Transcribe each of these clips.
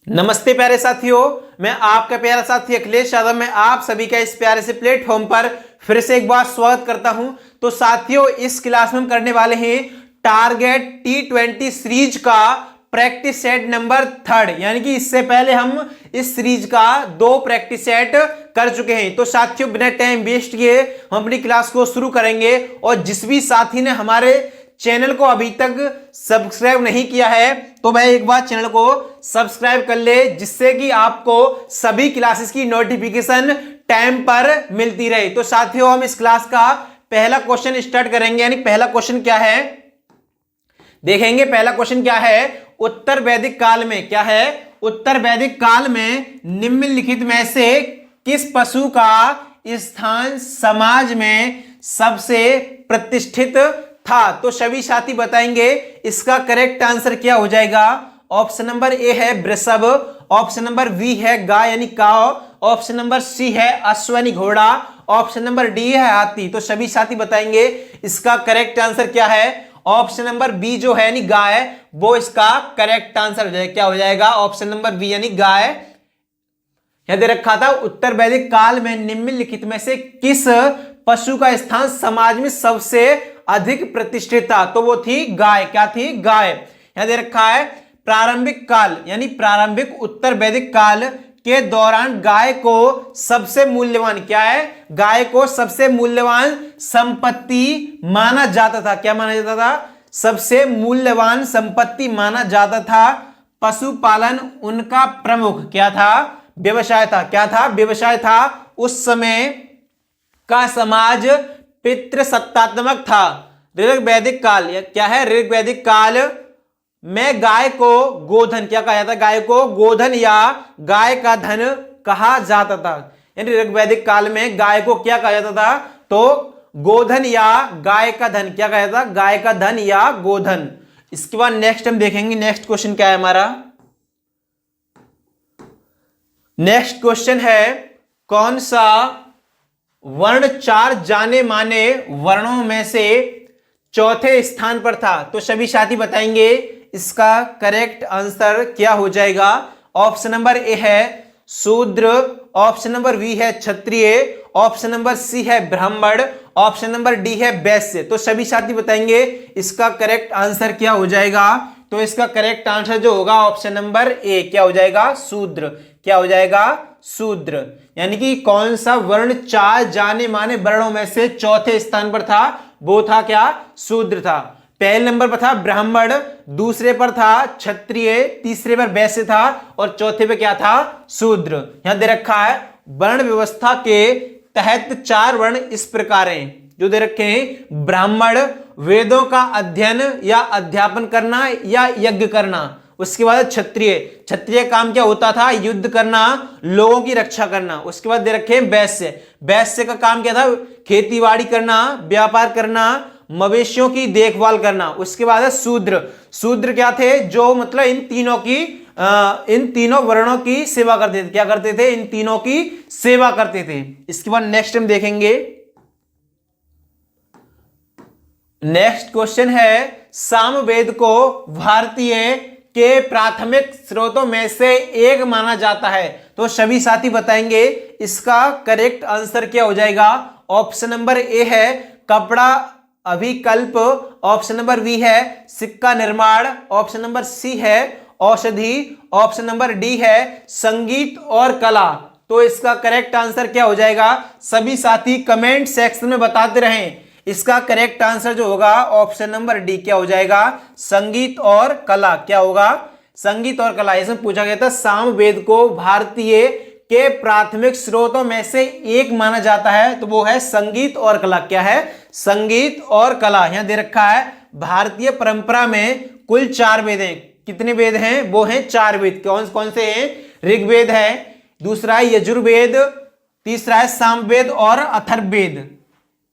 नमस्ते प्यारे साथियों, मैं आपका प्यारा साथी अखिलेश यादव। मैं आप सभी का इस प्यारे से प्लेटफॉर्म पर फिर से एक बार स्वागत करता हूं। तो साथियों, इस क्लास में हम करने वाले हैं टारगेट T20 सीरीज का प्रैक्टिस सेट नंबर 3, यानी कि इससे पहले हम इस सीरीज का 2 प्रैक्टिस सेट कर चुके हैं। तो साथियों, बिना टाइम वेस्ट किए हम अपनी क्लास को शुरू करेंगे। और जिस भी साथी ने हमारे चैनल को अभी तक सब्सक्राइब नहीं किया है तो भाई एक बार चैनल को सब्सक्राइब कर ले, जिससे कि आपको सभी क्लासेस की नोटिफिकेशन टाइम पर मिलती रहे। तो साथियों, हम इस क्लास का पहला क्वेश्चन स्टार्ट करेंगे। यानी पहला क्वेश्चन क्या है देखेंगे। पहला क्वेश्चन क्या है, उत्तर वैदिक काल में क्या है, उत्तर वैदिक काल में निम्नलिखित में से किस पशु का स्थान समाज में सबसे प्रतिष्ठित था। तो सभी साथी बताएंगे इसका करेक्ट आंसर क्या हो जाएगा। ऑप्शन नंबर ए है वृषभ, ऑप्शन नंबर बी है गाय यानी काव, ऑप्शन नंबर सी है अश्व यानी घोड़ा, ऑप्शन नंबर डी है हाथी। तो सभी साथी बताएंगे इसका करेक्ट आंसर क्या है। ऑप्शन नंबर बी जो है यानी गाय, वो इसका करेक्ट आंसर हो जाएगा। क्या हो जाएगा, ऑप्शन नंबर बी यानी गाय। यहां दे रखा था उत्तर वैदिक काल में निम्नलिखित में से किस पशु का स्थान समाज में सबसे अधिक प्रतिष्ठित था। तो वो थी गाय। क्या थी, गाय। यहां दे रखा है प्रारंभिक काल यानी प्रारंभिक उत्तर वैदिक काल के दौरान गाय को सबसे मूल्यवान क्या है, गाय को सबसे मूल्यवान संपत्ति माना जाता था। क्या माना जाता था, सबसे मूल्यवान संपत्ति माना जाता था। पशुपालन उनका प्रमुख क्या था, व्यवसाय था। क्या था, व्यवसाय था। उस समय का समाज पितृसत्तात्मक था। ऋग वैदिक काल क्या है, ऋग वैदिक काल में गाय को गोधन क्या कहा जाता, गाय को गोधन या गाय का धन कहा जाता था। यानी ऋग वैदिक काल में गाय को क्या कहा जाता था, तो गोधन या गाय का धन। क्या कहा जाता, गाय का धन या गोधन। इसके बाद नेक्स्ट हम देखेंगे, नेक्स्ट क्वेश्चन क्या है हमारा। नेक्स्ट क्वेश्चन है, कौन सा वर्ण 4 जाने माने वर्णों में से चौथे स्थान पर था। तो सभी साथी बताएंगे इसका करेक्ट आंसर क्या हो जाएगा। ऑप्शन नंबर ए है शूद्र, ऑप्शन नंबर बी है क्षत्रिय, ऑप्शन नंबर सी है ब्राह्मण, ऑप्शन नंबर डी है वैश्य। तो सभी साथी बताएंगे इसका करेक्ट आंसर क्या हो जाएगा। तो इसका करेक्ट आंसर जो होगा ऑप्शन नंबर ए, क्या हो जाएगा, शूद्र। क्या हो जाएगा, शूद्र। यानी कि कौन सा वर्ण 4 जाने माने वर्णों में से चौथे स्थान पर था, वो था क्या, शूद्र था। पहले नंबर पर था ब्राह्मण, दूसरे पर था क्षत्रिय, तीसरे पर वैश्य था और चौथे पे क्या था, शूद्र। यहां दे रखा है वर्ण व्यवस्था के तहत 4 वर्ण इस प्रकार हैं जो दे रखे हैं। ब्राह्मण वेदों का अध्ययन या अध्यापन करना या यज्ञ करना। उसके बाद क्षत्रिय, क्षत्रिय काम क्या होता था, युद्ध करना, लोगों की रक्षा करना। उसके बाद दे रखे हैं वैश्य, वैश्य का काम क्या था, खेतीबाड़ी करना, व्यापार करना, मवेशियों की देखभाल करना। उसके बाद है शूद्र, शूद्र क्या थे, जो मतलब इन तीनों वर्णों की सेवा करते थे। क्या करते थे, इन तीनों की सेवा करते थे। इसके बाद नेक्स्ट हम देखेंगे, नेक्स्ट क्वेश्चन है, सामवेद को भारतीय के प्राथमिक स्रोतों में से एक माना जाता है। तो सभी साथी बताएंगे इसका करेक्ट आंसर क्या हो जाएगा। ऑप्शन नंबर ए है कपड़ा अभिकल्प, ऑप्शन नंबर बी है सिक्का निर्माण, ऑप्शन नंबर सी है औषधि, ऑप्शन नंबर डी है संगीत और कला। तो इसका करेक्ट आंसर क्या हो जाएगा। सभी साथी कमेंट सेक्शन में बताते रहें। इसका करेक्ट आंसर जो होगा ऑप्शन नंबर डी, क्या हो जाएगा, संगीत और कला। क्या होगा, संगीत और कला। इसमें पूछा गया था सामवेद को भारतीय के प्राथमिक स्रोतों में से एक माना जाता है, तो वो है संगीत और कला। क्या है, संगीत और कला। यहां दे रखा है भारतीय परंपरा में कुल 4 वेद हैं। कितने वेद हैं, वो हैं 4 वेद। कौन कौन से हैं, ऋग्वेद है, दूसरा है यजुर्वेद, तीसरा है सामवेद और अथर्ववेद।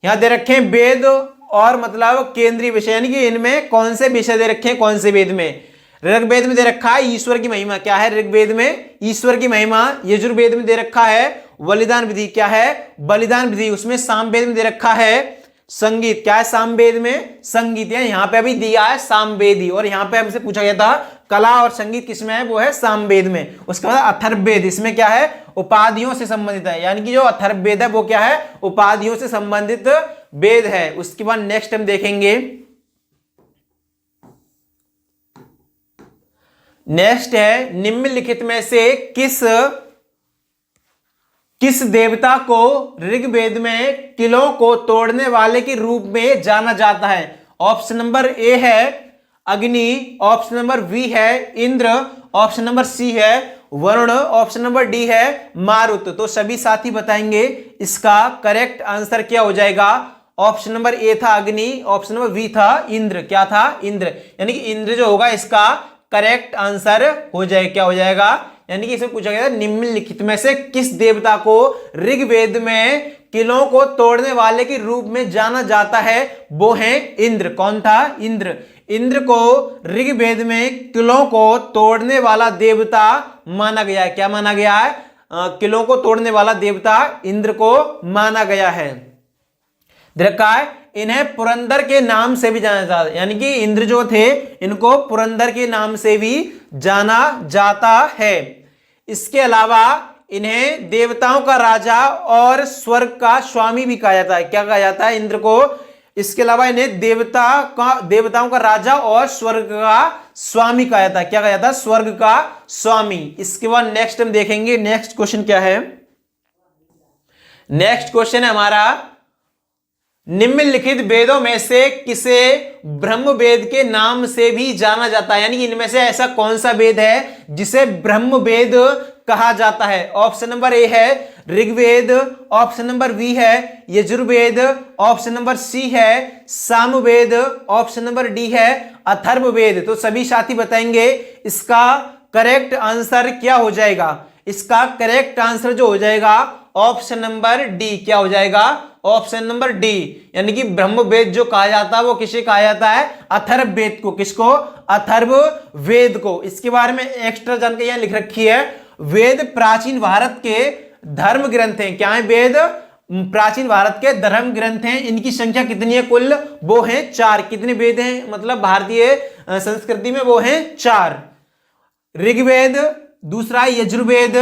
यहां दे रखे हैं वेद और मतलब केंद्रीय विषय, यानी कि इनमें कौन से विषय दे रखे हैं, कौन से वेद में। ऋग्वेद में दे रखा है ईश्वर की महिमा। क्या है, ऋग्वेद में ईश्वर की महिमा। यजुर्वेद में दे रखा है बलिदान विधि। क्या है, बलिदान विधि। उसमें सामवेद में दे रखा है संगीत। क्या है सामवेद में? संगीत है। यहां पे अभी दिया है सामवेदी, और यहां पे हमसे पूछा गया था कला और संगीत किसमें है, वो है सामवेद में। उसके बाद अथर्ववेद, इसमें क्या है? उपाधियों से संबंधित है, यानी कि जो अथर्ववेद है वो क्या है? उपाधियों से संबंधित वेद है। उसके बाद नेक्स्ट हम देखेंगे, नेक्स्ट है निम्नलिखित में से किस देवता को ऋग्वेद में किलों को तोड़ने वाले के रूप में जाना जाता है? ऑप्शन नंबर ए है अग्नि, ऑप्शन नंबर बी है इंद्र, ऑप्शन नंबर सी है वरुण, ऑप्शन नंबर डी है मारुत। तो सभी साथी बताएंगे इसका करेक्ट आंसर क्या हो जाएगा। ऑप्शन नंबर ए था अग्नि, ऑप्शन नंबर बी था इंद्र। क्या था? इंद्र, यानी कि इंद्र जो होगा इसका करेक्ट आंसर हो जाए, क्या हो जाएगा? यानी कि इसे पूछा गया निम्नलिखित में से किस देवता को ऋग्वेद में किलों को तोड़ने वाले के रूप में जाना जाता है, वो है इंद्र। कौन था? इंद्र। इंद्र को ऋग्वेद में किलों को तोड़ने वाला देवता माना गया है। क्या माना गया है? किलों को तोड़ने वाला देवता इंद्र को माना गया है। देखा है, इन्हें पुरंदर के नाम से भी जाना जाता है, यानी कि इंद्र जो थे इनको पुरंदर के नाम से भी जाना जाता है। इसके अलावा इन्हें देवताओं का राजा और स्वर्ग का स्वामी भी कहा जाता है। क्या कहा जाता है इंद्र को? इसके अलावा इन्हें देवताओं का राजा और स्वर्ग का स्वामी कहा जाता है। क्या कहा जाता है? स्वर्ग का स्वामी। इसके बाद नेक्स्ट हम देखेंगे, नेक्स्ट क्वेश्चन क्या है। नेक्स्ट क्वेश्चन है हमारा, निम्नलिखित वेदों में से किसे ब्रह्म वेद के नाम से भी जाना जाता है? यानी कि इनमें से ऐसा कौन सा वेद है जिसे ब्रह्म वेद कहा जाता है? ऑप्शन नंबर ए है ऋग्वेद, ऑप्शन नंबर बी है यजुर्वेद, ऑप्शन नंबर सी है सामवेद, ऑप्शन नंबर डी है अथर्ववेद। तो सभी साथी बताएंगे इसका करेक्ट आंसर क्या हो जाएगा। इसका करेक्ट आंसर जो हो जाएगा ऑप्शन नंबर डी। क्या हो जाएगा? ऑप्शन नंबर डी, यानी कि ब्रह्मवेद जो कहा जाता है वो किसे कहा जाता है? अथर्ववेद को। किसको? अथर्ववेद को। इसके बारे में एक्स्ट्रा जानकारी यहां लिख रखी है, वेद प्राचीन भारत के धर्म ग्रंथ हैं। क्या है? वेद प्राचीन भारत के धर्म ग्रंथ हैं। इनकी संख्या कितनी है कुल? वो है 4। कितने वेद हैं मतलब भारतीय संस्कृति में? वो है 4। ऋग्वेद, दूसरा यजुर्वेद,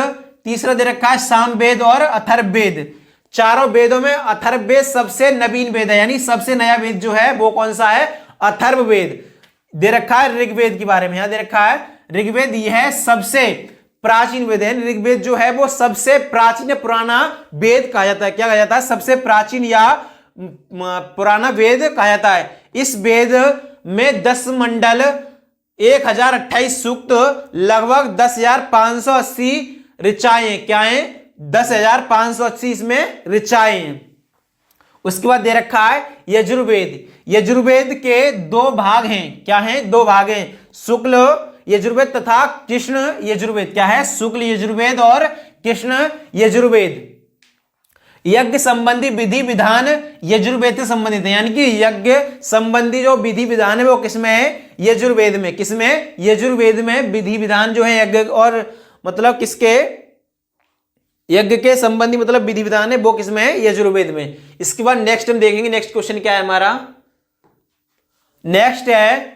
तीसरा दे रखा है सामवेद और अथर्ववेद। चारों वेदों में अथर्ववेद सबसे नवीन वेद है, यानी सबसे नया वेद जो है वो कौन सा है? अथर्ववेद। दे रखा है ऋग्वेद के बारे में, यहां दे रखा है ऋग्वेद यह सबसे प्राचीन वेद है। ऋग्वेद जो है वो सबसे प्राचीन या पुराना वेद कहा जाता है। क्या कहा जाता है? सबसे प्राचीन या पुराना वेद कहा जाता है। इस वेद में 10 मंडल, 1028 सूक्त, लगभग 10,580 ऋचाएं। क्या है? 10,580 इसमें ऋचाएं। उसके बाद दे रखा है यजुर्वेद। यजुर्वेद के 2 भाग हैं। क्या है? 2 भाग हैं, शुक्ल यजुर्वेद तथा कृष्ण यजुर्वेद। क्या है? शुक्ल यजुर्वेद और कृष्ण यजुर्वेद। यज्ञ संबंधी विधि विधान यजुर्वेद से संबंधित है, यानी कि यज्ञ संबंधी जो विधि विधान है वो किसमें है? यजुर्वेद में। किसमें? यजुर्वेद में विधि विधान जो है यज्ञ और मतलब किसके? यज्ञ के संबंधी मतलब विधि विधान है वो किसमें है? यजुर्वेद में। इसके बाद नेक्स्ट हम देखेंगे, नेक्स्ट क्वेश्चन क्या है हमारा। नेक्स्ट है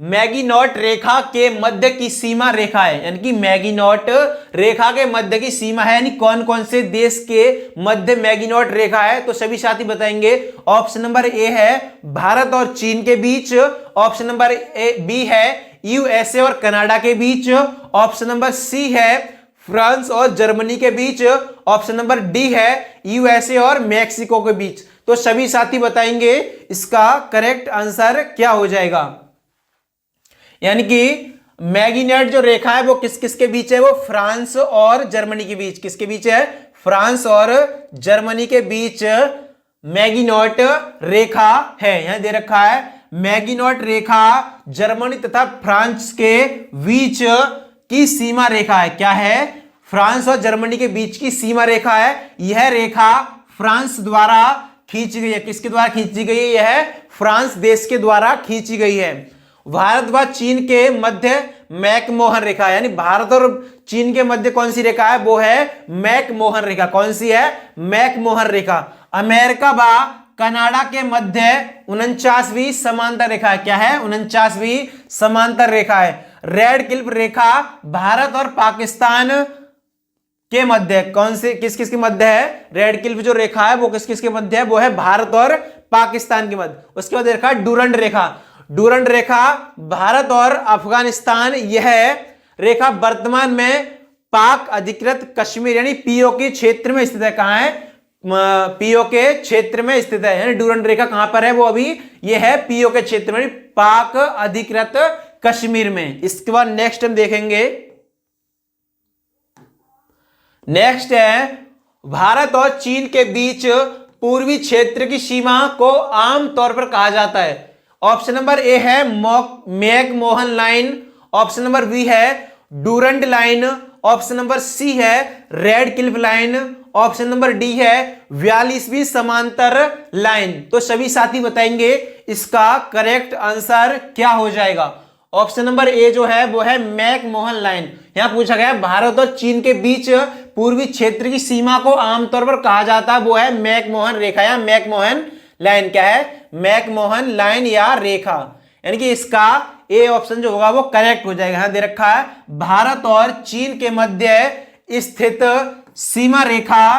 मैगीनॉट रेखा के मध्य की सीमा रेखा है, यानी कि मैगीनॉट रेखा के मध्य की सीमा है, यानी कौन कौन से देश के मध्य मैगीनॉट रेखा है? तो सभी साथी बताएंगे। ऑप्शन नंबर ए है भारत और चीन के बीच, ऑप्शन नंबर बी है यूएसए और कनाडा के बीच, ऑप्शन नंबर सी है फ्रांस और जर्मनी के बीच, ऑप्शन नंबर डी है यूएसए और मैक्सिको के बीच। तो सभी साथी बताएंगे इसका करेक्ट आंसर क्या हो जाएगा। यानी कि मैगीनॉट जो रेखा है वो किस किस के बीच है? वो फ्रांस और जर्मनी के बीच। किसके बीच है? फ्रांस और जर्मनी के बीच मैगीनॉट रेखा है। यहां दे रखा है मैगीनॉट रेखा जर्मनी तथा फ्रांस के बीच की सीमा रेखा है। क्या है? फ्रांस और जर्मनी के बीच की सीमा रेखा है। यह रेखा फ्रांस द्वारा खींची गई है। किसके द्वारा खींची गई है? यह फ्रांस देश के द्वारा खींची गई है। भारत व चीन के मध्य मैकमोहन रेखा है, यानी भारत और चीन के मध्य कौन सी रेखा है? वो है मैकमोहन रेखा। कौन सी है? मैकमोहन रेखा। अमेरिका व कनाडा के मध्य 49वीं समांतर रेखा है। क्या है? 49वीं समांतर रेखा है। रेड क्लिफ रेखा भारत और पाकिस्तान के मध्य, कौन से किस किस के मध्य है? रेड क्लिफ जो रेखा है वो किस किस के मध्य है? वो है भारत और पाकिस्तान के मध्य। उसके बाद रेखा डूरंड रेखा। डूरंड रेखा भारत और अफगानिस्तान, यह रेखा वर्तमान में पाक अधिकृत कश्मीर यानी पीओके क्षेत्र में स्थित है। कहां है? पीओके क्षेत्र में स्थित है। यानी डूरंड रेखा कहां पर है? वो अभी ये है पीओके क्षेत्र में, पाक अधिकृत कश्मीर में। इसके बाद नेक्स्ट हम देखेंगे, नेक्स्ट है भारत और चीन के बीच पूर्वी क्षेत्र की सीमा को आमतौर पर कहा जाता है। ऑप्शन नंबर ए है McMahon line, option number B है Durand line, option number C है Radcliffe line, option number D है 42वीं समांतर लाइन। तो सभी साथी बताएंगे इसका करेक्ट आंसर क्या हो जाएगा। ऑप्शन नंबर ए जो है वो है मैकमोहन लाइन। यहां पूछा गया भारत और चीन के बीच पूर्वी क्षेत्र की सीमा को आमतौर पर कहा जाता है वो है मैकमोहन रेखा या मैकमोहन लाइन। क्या है? मैकमोहन लाइन या रेखा। यानी कि इसका ए ऑप्शन जो होगा वो करेक्ट हो जाएगा। यहां दे रखा है भारत और चीन के मध्य स्थित सीमा रेखा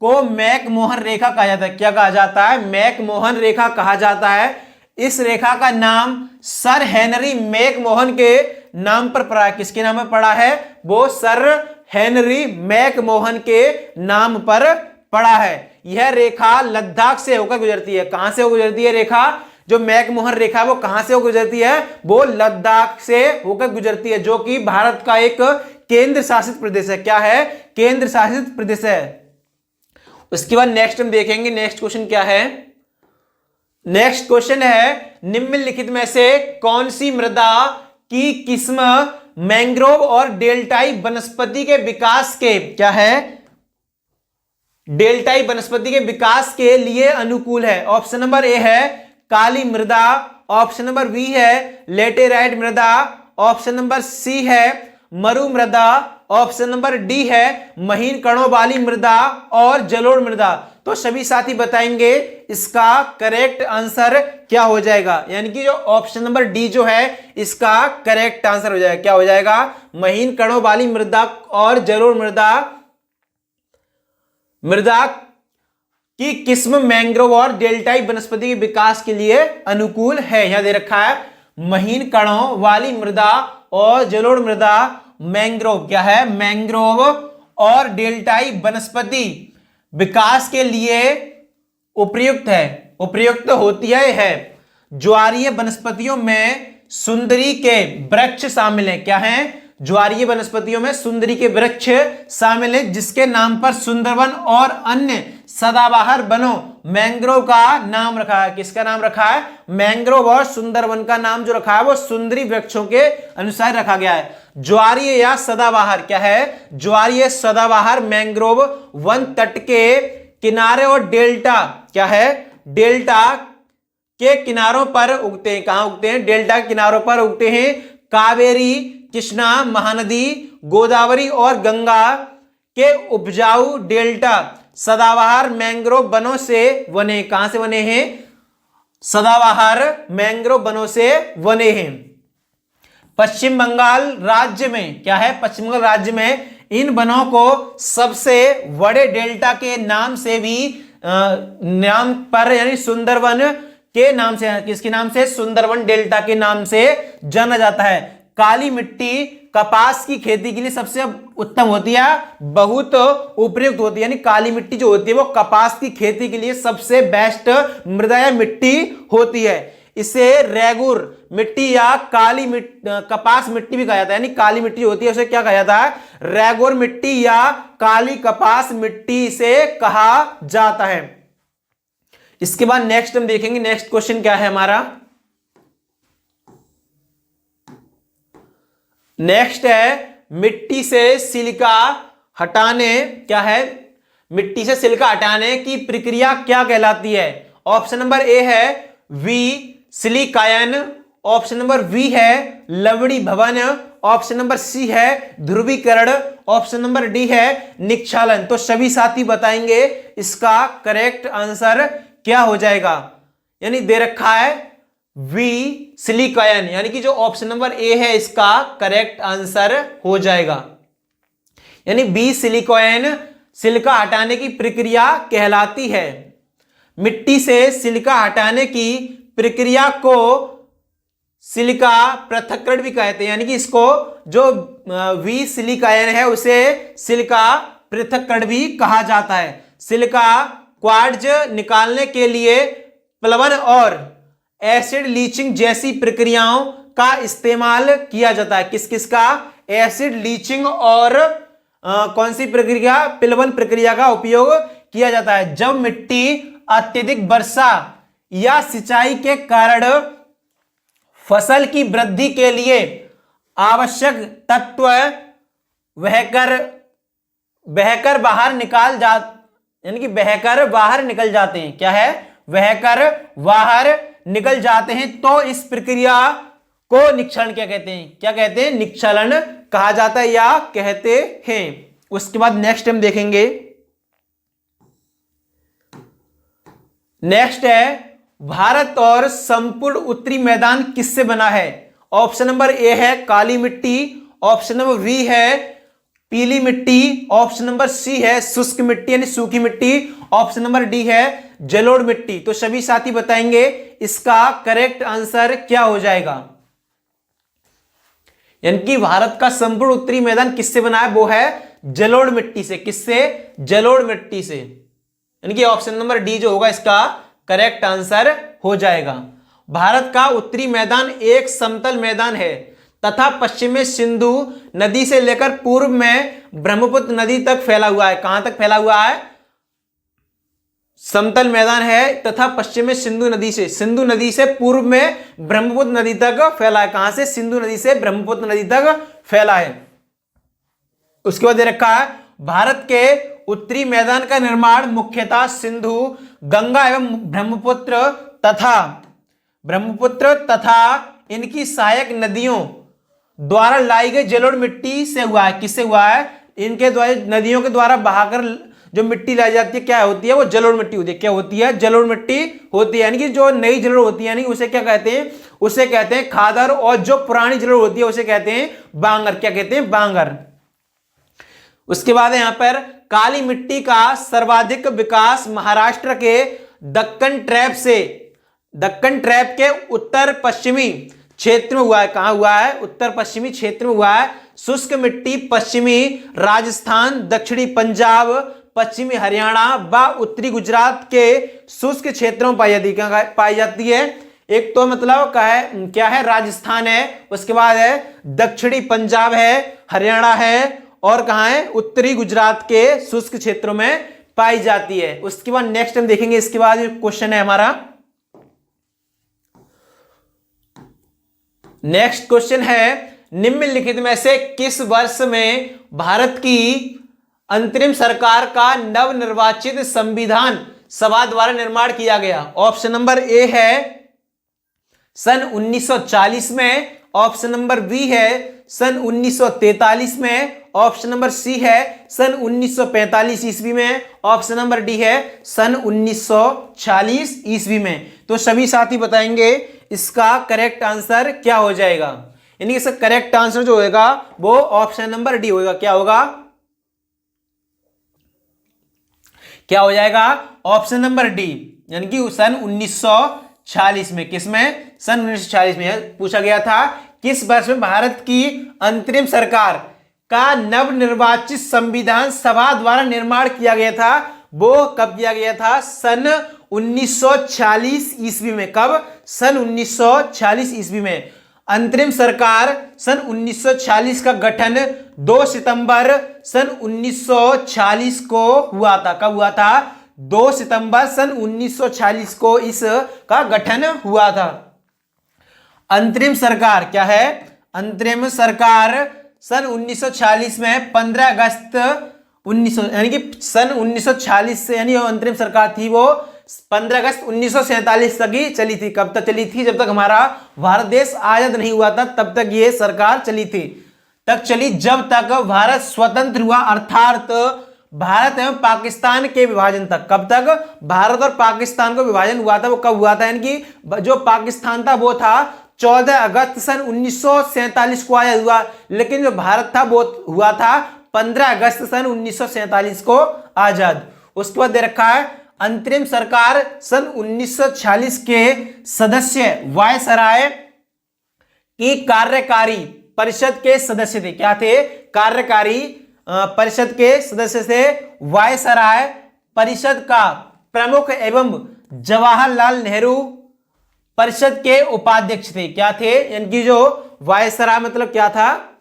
को मैकमोहन रेखा कहा जाता है। क्या कहा जाता है? मैकमोहन रेखा कहा जाता है। इस रेखा का नाम सर हेनरी मैकमोहन के नाम पर पड़ा है। किसके नाम पर पड़ा है? वो सर हेनरी मैकमोहन के नाम पर पड़ा है। यह रेखा लद्दाख से होकर गुजरती है। कहां से होकर गुजरती है रेखा? जो मैकमोहन रेखा है वो कहां से होकर गुजरती है? वो लद्दाख से होकर गुजरती है, जो कि भारत का एक केंद्र शासित प्रदेश है। क्या है? केंद्र शासित प्रदेश है। उसके बाद नेक्स्ट हम देखेंगे, नेक्स्ट क्वेश्चन क्या है। नेक्स्ट क्वेश्चन है निम्नलिखित में से कौन सी मृदा की किस्म मैंग्रोव और डेल्टाई वनस्पति के विकास के, क्या है, डेल्टाई वनस्पति के विकास के लिए अनुकूल है। ऑप्शन नंबर ए है काली मृदा, ऑप्शन नंबर बी है लेटेराइट मृदा, ऑप्शन नंबर सी है मरु मृदा, ऑप्शन नंबर डी है महीन कणों वाली मृदा और जलोढ़ मृदा। तो सभी साथी बताएंगे इसका करेक्ट आंसर क्या हो जाएगा। यानी कि जो ऑप्शन नंबर डी जो है इसका करेक्ट आंसर हो जाएगा। क्या हो जाएगा? महीन कणों वाली मृदा और जलोढ़ मृदा, मृदा की किस्म मैंग्रोव और डेल्टाई वनस्पति के विकास के लिए अनुकूल है। यहां दे रखा है महीन कणों वाली मृदा और जलोढ़ मृदा मैंग्रोव, क्या है, मैंग्रोव और डेल्टाई वनस्पति विकास के लिए उपयुक्त है, उपयुक्त होती है। ज्वारीय वनस्पतियों में सुंदरी के वृक्ष शामिल हैं। क्या है? ज्वारीय वनस्पतियों में सुंदरी के वृक्ष शामिल हैं, जिसके नाम पर सुंदरवन और अन्य सदाबहार वनों मैंग्रोव का नाम रखा है। किसका नाम रखा है? मैंग्रोव और सुंदरवन का नाम जो रखा है वो सुंदरी वृक्षों के अनुसार रखा गया है। ज्वारीय या सदाबहार, क्या है, ज्वारीय सदाबहार मैंग्रोव वन तट के किनारे और डेल्टा, क्या है, डेल्टा के किनारों पर उगते हैं। कहां उगते हैं? डेल्टा के किनारों पर उगते हैं। कावेरी, कृष्णा, महानदी, गोदावरी और गंगा के उपजाऊ डेल्टा सदाबहार मैंग्रोव वनों से बने। कहां से बने हैं? सदाबहार मैंग्रोव वनों से बने हैं। पश्चिम बंगाल राज्य में, क्या है, पश्चिम बंगाल राज्य में इन वनों को सबसे बड़े डेल्टा के नाम से भी नाम पर, यानी सुंदरवन के नाम से, किसके नाम से? सुंदरवन डेल्टा के नाम से जाना जाता है। काली मिट्टी कपास की खेती के लिए सबसे उत्तम होती है, बहुत उपयुक्त होती है। यानी काली मिट्टी जो होती है वो कपास की खेती के लिए सबसे बेस्ट मृदा या मिट्टी होती है। इसे रेगुर मिट्टी या काली कपास मिट्टी भी कहा जाता है। यानी काली मिट्टी जो होती है उसे क्या कहा जाता है? रेगुर मिट्टी या काली कपास मिट्टी से कहा जाता है। इसके बाद नेक्स्ट हम देखेंगे, नेक्स्ट क्वेश्चन क्या है हमारा। नेक्स्ट है मिट्टी से सिलिका हटाने, क्या है, मिट्टी से सिलिका हटाने की प्रक्रिया क्या कहलाती है? ऑप्शन नंबर ए है वी सिलिकायन, ऑप्शन नंबर बी है लवणी भवन, ऑप्शन नंबर सी है ध्रुवीकरण, ऑप्शन नंबर डी है निक्षालन। तो सभी साथी बताएंगे इसका करेक्ट आंसर क्या हो जाएगा, यानी दे रखा है वी सिलिकॉन, यानी कि जो ऑप्शन नंबर ए है इसका करेक्ट आंसर हो जाएगा। यानी बी सिलिकॉन सिलिका हटाने की प्रक्रिया कहलाती है। मिट्टी से सिलिका हटाने की प्रक्रिया को सिलिका पृथक्करण भी कहते हैं, यानी कि इसको जो वी सिलिकॉन है उसे सिलिका पृथक्करण भी कहा जाता है। सिलिका क्वार्ट्ज निकालने के लिए प्लवन और एसिड लीचिंग जैसी प्रक्रियाओं का इस्तेमाल किया जाता है। किस किस का? एसिड लीचिंग और कौन सी प्रक्रिया? प्लवन प्रक्रिया का उपयोग किया जाता है। जब मिट्टी अत्यधिक वर्षा या सिंचाई के कारण फसल की वृद्धि के लिए आवश्यक तत्व बहकर बाहर निकाल जा, यानी कि बहकर बाहर निकल जाते हैं। क्या है? बहकर बाहर निकल जाते हैं, तो इस प्रक्रिया को निक्षरण क्या कहते हैं? क्या कहते हैं? निक्षरण कहा जाता है या कहते हैं। उसके बाद नेक्स्ट हम देखेंगे। नेक्स्ट है भारत और संपूर्ण उत्तरी मैदान किससे बना है? ऑप्शन नंबर ए है काली मिट्टी, ऑप्शन नंबर बी है पीली मिट्टी, ऑप्शन नंबर सी है शुष्क मिट्टी यानी सूखी मिट्टी, ऑप्शन नंबर डी है जलोढ़ मिट्टी। तो सभी साथी बताएंगे इसका करेक्ट आंसर क्या हो जाएगा। यानी कि भारत का संपूर्ण उत्तरी मैदान किससे बना है? वो है जलोढ़ मिट्टी से। किससे? जलोढ़ मिट्टी से। यानी कि ऑप्शन नंबर डी जो होगा इसका करेक्ट आंसर हो जाएगा। भारत का उत्तरी मैदान एक समतल मैदान है तथा पश्चिम में सिंधु नदी से लेकर पूर्व में ब्रह्मपुत्र नदी तक फैला हुआ है। कहां तक फैला हुआ है? समतल मैदान है तथा पश्चिम में सिंधु नदी से पूर्व में ब्रह्मपुत्र नदी तक फैला है। कहां से? सिंधु नदी से ब्रह्मपुत्र नदी तक फैला है। उसके बाद दे रखा है भारत के उत्तरी मैदान का निर्माण मुख्यतः सिंधु, गंगा एवं ब्रह्मपुत्र तथा इनकी सहायक नदियों द्वारा लाई गई जलोढ़ मिट्टी से हुआ है। किससे हुआ है? इनके द्वारा नदियों के द्वारा बहाकर जो मिट्टी लाई जाती है क्या होती है? वो जलोढ़ मिट्टी होती है। क्या होती है? जलोढ़ मिट्टी होती है। यानी कि जो नई जलोढ़ होती है यानी उसे क्या कहते हैं? उसे कहते हैं खादर, और जो पुरानी जलोढ़ होती है उसे कहते हैं बांगर। क्या कहते हैं? बांगर। उसके बाद यहां पर काली मिट्टी का सर्वाधिक विकास महाराष्ट्र के दक्कन ट्रैप के उत्तर पश्चिमी क्षेत्र में हुआ है। कहां हुआ है? उत्तर पश्चिमी क्षेत्र में हुआ है। शुष्क मिट्टी पश्चिमी राजस्थान, दक्षिणी पंजाब, पश्चिमी हरियाणा व उत्तरी गुजरात के शुष्क क्षेत्रों में पाई जाती है। एक तो मतलब क्या है? राजस्थान है, उसके बाद है दक्षिणी पंजाब है, हरियाणा है, और कहां है? उत्तरी गुजरात के शुष्क क्षेत्रों में पाई जाती है। उसके बाद नेक्स्ट हम देखेंगे। इसके बाद क्वेश्चन है हमारा नेक्स्ट क्वेश्चन है निम्नलिखित में से किस वर्ष में भारत की अंतरिम सरकार का नवनिर्वाचित संविधान सभा द्वारा निर्माण किया गया? ऑप्शन नंबर ए है सन 1940 में, ऑप्शन नंबर बी है सन 1943 में, ऑप्शन नंबर सी है सन 1945 ईस्वी में, ऑप्शन नंबर डी है सन 1940 ईस्वी में। तो सभी साथी बताएंगे इसका करेक्ट आंसर क्या हो जाएगा। यानी इसका करेक्ट आंसर जो होगा वो ऑप्शन नंबर डी होगा। क्या होगा? क्या हो जाएगा? ऑप्शन नंबर डी, यानी कि सन 1940 में। किसमें? सन 1940 में पूछा गया था किस वर्ष में भारत की अंतरिम सरकार का नवनिर्वाचित संविधान सभा द्वारा निर्माण किया गया था। वो कब किया गया था? सन 1940 ईस्वी में। कब? सन 1940 ईस्वी में। अंतरिम सरकार सन 1940 का गठन 2 सितंबर सन 1940 को हुआ था। कब हुआ था? 2 सितंबर सन 1940 को इसका गठन हुआ था। अंतरिम सरकार क्या है? अंतरिम सरकार सन 1940 में 15 अगस्त 1900 यानी कि सन 1940 से, यानी अंतरिम सरकार थी वो 15 अगस्त 1947 तक ही चली थी। कब तक चली थी? जब तक हमारा भारत देश आजाद नहीं हुआ था तब तक ये सरकार चली थी। तक चली जब तक भारत स्वतंत्र हुआ, अर्थात भारत एवं पाकिस्तान के विभाजन तक। कब तक भारत और पाकिस्तान को विभाजन हुआ था, वो कब हुआ था, यानी कि जो पाकिस्तान था वो था 14 अगस्त सन 1947 को आजाद हुआ, लेकिन जो भारत था वो हुआ था 15 अगस्त सन 1947 को आजाद। उसके बाद दे रखा है अंतरिम सरकार सन 1946 के सदस्य वायसराय की कार्यकारी परिषद के सदस्य थे। क्या थे? कार्यकारी परिषद के सदस्य से वायसराय परिषद का प्रमुख एवं जवाहरलाल नेहरू परिषद के उपाध्यक्ष थे। क्या थे? यानी कि जो वायसराय मतलब क्या था?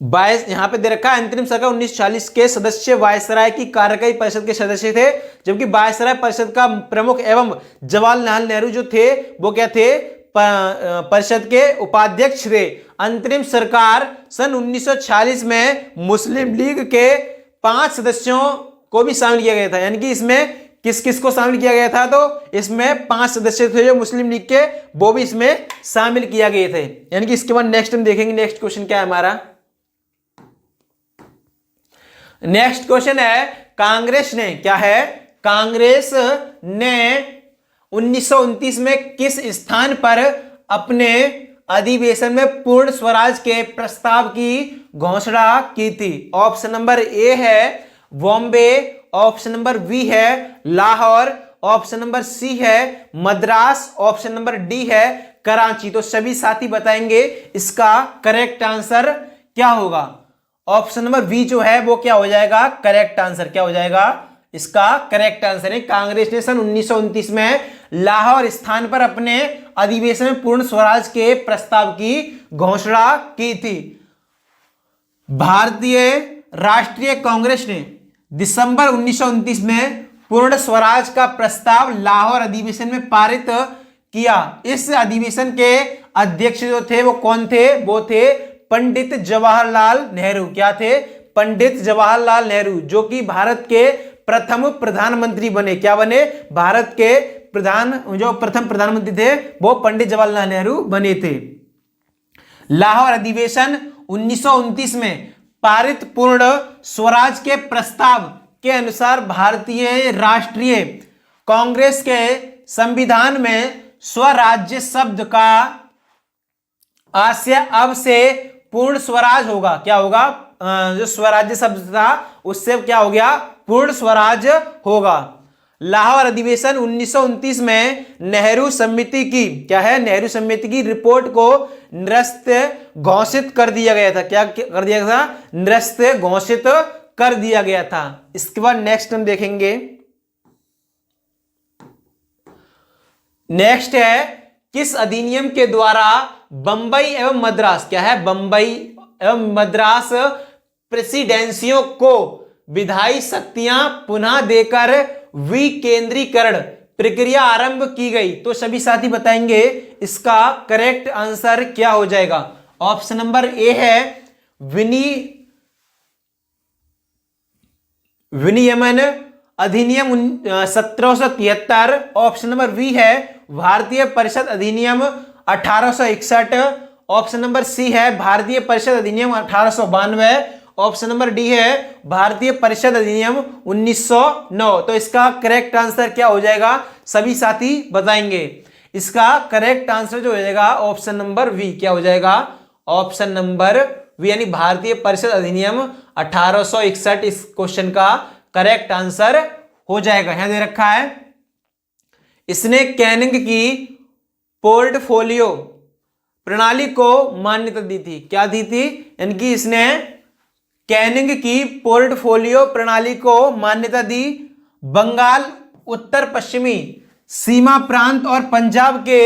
यहां पे दे रखा है अंतरिम सरकार 1940 के सदस्य वायसराय की कार्यकारी परिषद के सदस्य थे, जबकि वायसराय परिषद का प्रमुख एवं जवाहरलाल नेहरू जो थे वो क्या थे? परिषद के उपाध्यक्ष थे। अंतरिम सरकार सन 1940 में मुस्लिम लीग के 5 सदस्यों को भी शामिल किया गया था। यानी कि इसमें किस किस को शामिल किया गया था? तो इसमें 5 सदस्य थे जो मुस्लिम लीग के, वो भी इसमें शामिल किया गए थे। यानी कि इसके बाद नेक्स्ट हम देखेंगे नेक्स्ट क्वेश्चन क्या है हमारा। नेक्स्ट क्वेश्चन है कांग्रेस ने, क्या है? कांग्रेस ने 1929 में किस स्थान पर अपने अधिवेशन में पूर्ण स्वराज के प्रस्ताव की घोषणा की थी? ऑप्शन नंबर ए है बॉम्बे, ऑप्शन नंबर बी है लाहौर, ऑप्शन नंबर सी है मद्रास, ऑप्शन नंबर डी है कराची। तो सभी साथी बताएंगे इसका करेक्ट आंसर क्या होगा। ऑप्शन नंबर बी जो है वो क्या हो जाएगा? करेक्ट आंसर क्या हो जाएगा? इसका करेक्ट आंसर है कांग्रेस ने सन 1929 में लाहौर स्थान पर अपने अधिवेशन में पूर्ण स्वराज के प्रस्ताव की घोषणा की थी। भारतीय राष्ट्रीय कांग्रेस ने दिसंबर 1929 में पूर्ण स्वराज का प्रस्ताव लाहौर अधिवेशन में पारित किया। इस अधिवेशन के अध्यक्ष जो थे वो कौन थे? वो थे पंडित जवाहरलाल नेहरू। क्या थे? पंडित जवाहरलाल नेहरू, जो कि भारत के प्रथम प्रधानमंत्री बने। क्या बने? भारत के जो प्रथम प्रधानमंत्री थे वो पंडित जवाहरलाल नेहरू बने थे। लाहौर अधिवेशन 1929 में पारित पूर्ण स्वराज के प्रस्ताव के अनुसार भारतीय राष्ट्रीय कांग्रेस के संविधान में स्वराज्य शब्द का आशय अब से पूर्ण स्वराज होगा। क्या होगा? जो स्वराज्य शब्द था उससे क्या हो गया? पूर्ण स्वराज होगा। लाहौर अधिवेशन 1929 में नेहरू समिति की, क्या है? नेहरू समिति की रिपोर्ट को निरस्त घोषित कर दिया गया था। क्या कर दिया गया था? निरस्त घोषित कर दिया गया था। इसके बाद नेक्स्ट हम देखेंगे, नेक्स्ट है किस अधिनियम के द्वारा बंबई एवं मद्रास, क्या है? बंबई एवं मद्रास प्रेसिडेंसियों को विधायी शक्तियां पुनः देकर विकेंद्रीकरण प्रक्रिया आरंभ की गई। तो सभी साथी बताएंगे इसका करेक्ट आंसर क्या हो जाएगा। ऑप्शन नंबर ए है विनियमन अधिनियम 1773, ऑप्शन नंबर बी है भारतीय परिषद अधिनियम 1861, ऑप्शन नंबर सी है भारतीय परिषद अधिनियम 1892, ऑप्शन नंबर डी है भारतीय परिषद अधिनियम 1909। तो इसका करेक्ट आंसर क्या हो जाएगा? सभी साथी बताएंगे। इसका करेक्ट आंसर जो हो जाएगा ऑप्शन नंबर वी। क्या हो जाएगा? ऑप्शन नंबर वी, यानी भारतीय परिषद अधिनियम 1861 इस क्वेश्चन का करेक्ट आंसर हो जाएगा। यहां दे रखा है इसने कैनिंग की पोर्टफोलियो प्रणाली को मान्यता दी थी। क्या दी थी? यानी कि इसने कैनिंग की पोर्टफोलियो प्रणाली को मान्यता दी। बंगाल, उत्तर पश्चिमी सीमा प्रांत और पंजाब के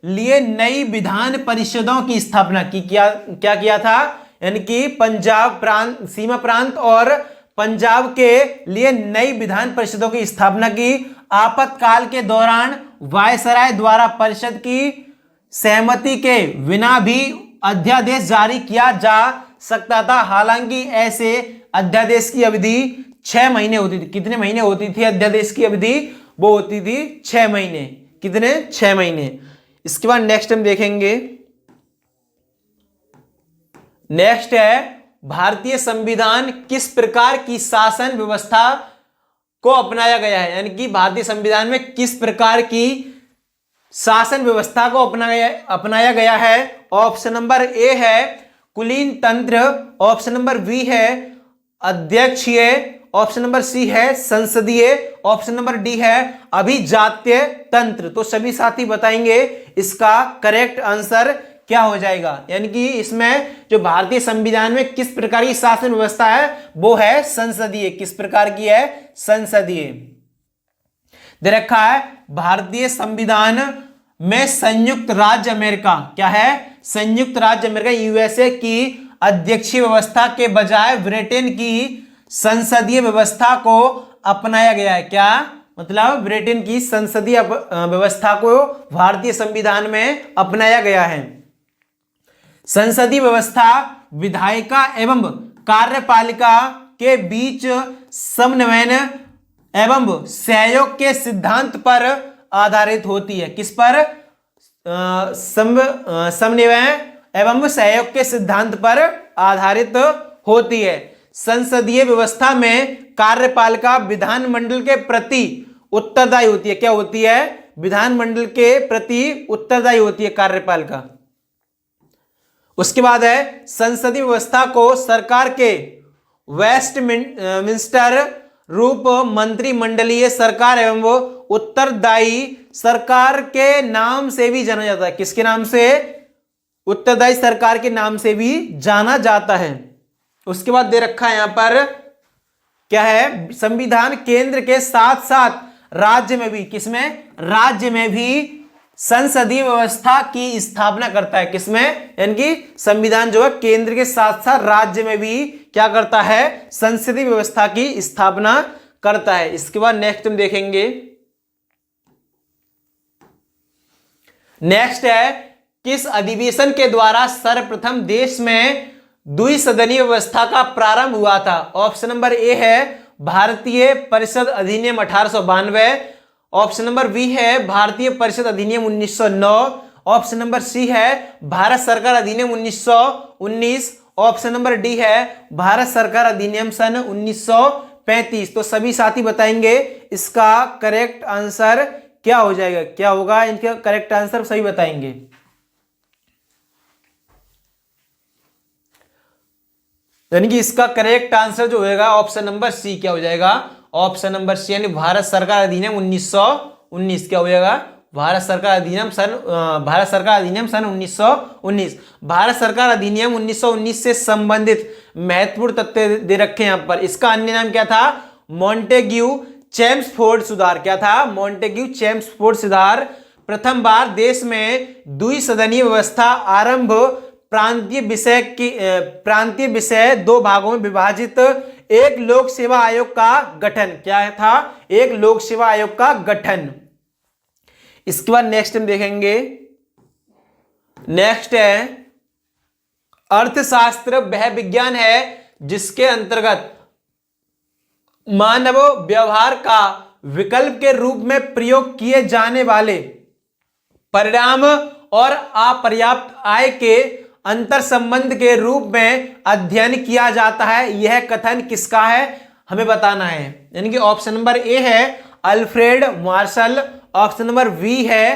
लिए नई विधान परिषदों की स्थापना की। क्या किया था? यानी कि पंजाब प्रांत, सीमा प्रांत और पंजाब के लिए नई विधान परिषदों की स्थापना की। आपातकाल के दौरान वायसराय द्वारा परिषद की सहमति के बिना भी अध्यादेश जारी किया जा सकता था। हालांकि ऐसे अध्यादेश की अवधि 6 महीने होती थी। कितने महीने होती थी अध्यादेश की अवधि? वो होती थी 6 महीने। कितने? 6 महीने। इसके बाद नेक्स्ट हम देखेंगे नेक्स्ट है भारतीय संविधान किस प्रकार की शासन व्यवस्था को अपनाया गया है, यानी कि भारतीय संविधान में किस प्रकार की शासन व्यवस्था को अपनाया गया है। ऑप्शन नंबर ए है कुलीन तंत्र, ऑप्शन नंबर बी है अध्यक्षीय, ऑप्शन नंबर सी है संसदीय, ऑप्शन नंबर डी है अभिजात्य तंत्र। तो सभी साथी बताएंगे इसका करेक्ट आंसर क्या हो जाएगा, यानी कि इसमें जो भारतीय संविधान में किस प्रकार की शासन व्यवस्था है वो है संसदीय। किस प्रकार की है? संसदीय। दे रखा है भारतीय संविधान में संयुक्त राज्य अमेरिका, क्या है? संयुक्त राज्य अमेरिका यूएसए की अध्यक्षीय व्यवस्था के बजाय ब्रिटेन की संसदीय व्यवस्था को अपनाया गया है। क्या मतलब? ब्रिटेन की संसदीय व्यवस्था को भारतीय संविधान में अपनाया गया है। संसदीय व्यवस्था विधायिका एवं कार्यपालिका के बीच समन्वय एवं सहयोग के सिद्धांत पर आधारित होती है। किस पर? समन्वय एवं सहयोग के सिद्धांत पर आधारित होती है। संसदीय व्यवस्था में कार्यपालिका विधानमंडल के प्रति उत्तरदायी होती है। क्या होती है? विधानमंडल के प्रति उत्तरदायी होती है कार्यपालिका। उसके बाद है संसदीय व्यवस्था को सरकार के वेस्टमिंस्टर रूप मंत्रिमंडलीय सरकार एवं उत्तरदायी सरकार के नाम से भी जाना जाता है। किसके नाम से? उत्तरदायी सरकार के नाम से भी जाना जाता है। उसके बाद दे रखा है यहां पर क्या है? संविधान केंद्र के साथ साथ राज्य में भी, किसमें? राज्य में भी संसदीय व्यवस्था की स्थापना करता है। किसमें? यानी कि संविधान जो है केंद्र के साथ साथ राज्य में भी क्या करता है? संसदीय व्यवस्था की स्थापना करता है। इसके बाद नेक्स्ट हम देखेंगे, नेक्स्ट है किस अधिवेशन के द्वारा सर्वप्रथम देश में द्विसदनीय व्यवस्था का प्रारंभ हुआ था। ऑप्शन नंबर ए है भारतीय परिषद अधिनियम 1892, ऑप्शन नंबर बी है भारतीय परिषद अधिनियम 1909, ऑप्शन नंबर सी है भारत सरकार अधिनियम 1919, ऑप्शन नंबर डी है भारत सरकार अधिनियम सन 1935। तो सभी साथी बताएंगे इसका करेक्ट आंसर क्या हो जाएगा, क्या होगा इनका करेक्ट आंसर, सही बताएंगे। यानी कि इसका करेक्ट आंसर जो होगा ऑप्शन नंबर सी क्या हो जाएगा? ऑप्शन नंबर सी, यानी भारत सरकार अधिनियम 1919 क्या हो जाएगा? भारत सरकार अधिनियम सन 1919। भारत सरकार अधिनियम 1919 से संबंधित महत्वपूर्ण तथ्य दे रखे हैं यहां पर। इसका अन्य नाम क्या था? मॉन्टेग्यू चेम्सफोर्ड सुधार। क्या था? मॉन्टेग्यू चेम्सफोर्ड सुधार। प्रथम बार देश में द्विसदनीय व्यवस्था आरंभ, प्रांतीय विषय दो भागों में विभाजित, एक लोक सेवा आयोग का गठन। क्या था? एक लोक सेवा आयोग का गठन। इसके बाद नेक्स्ट हम देखेंगे, नेक्स्ट है अर्थशास्त्र वह विज्ञान है जिसके अंतर्गत मानव व्यवहार का विकल्प के रूप में प्रयोग किए जाने वाले परिणाम और अपर्याप्त आय के अंतर संबंध के रूप में अध्ययन किया जाता है। यह कथन किसका है? हमें बताना है। यानी कि ऑप्शन नंबर ए है Alfred Marshall, option number B है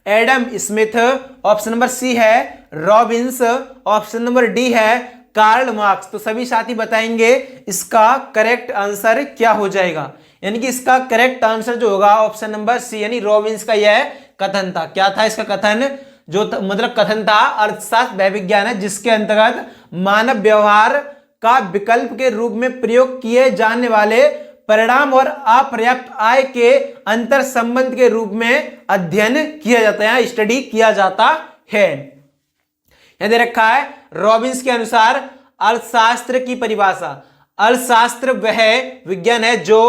Adam Smith, option number C है रॉबिन्स, ऑप्शन नंबर डी है कार्ल मार्क्स। तो सभी साथी बताएंगे इसका करेक्ट आंसर क्या हो जाएगा। यानी कि इसका करेक्ट आंसर जो होगा ऑप्शन नंबर सी, यानी रॉबिन्स का यह कथन था। क्या था इसका कथन? जो मतलब कथन था अर्थशास्त्र वह विज्ञान है जिसके अंतर्गत मानव व्यवहार का विकल्प के रूप में प्रयोग किए जाने वाले परिणाम और अपर्याप्त आय के अंतर संबंध के रूप में अध्ययन किया जाता है, स्टडी किया जाता है। यहां दे रखा है रॉबिन्स के अनुसार अर्थशास्त्र की परिभाषा, अर्थशास्त्र वह विज्ञान है जो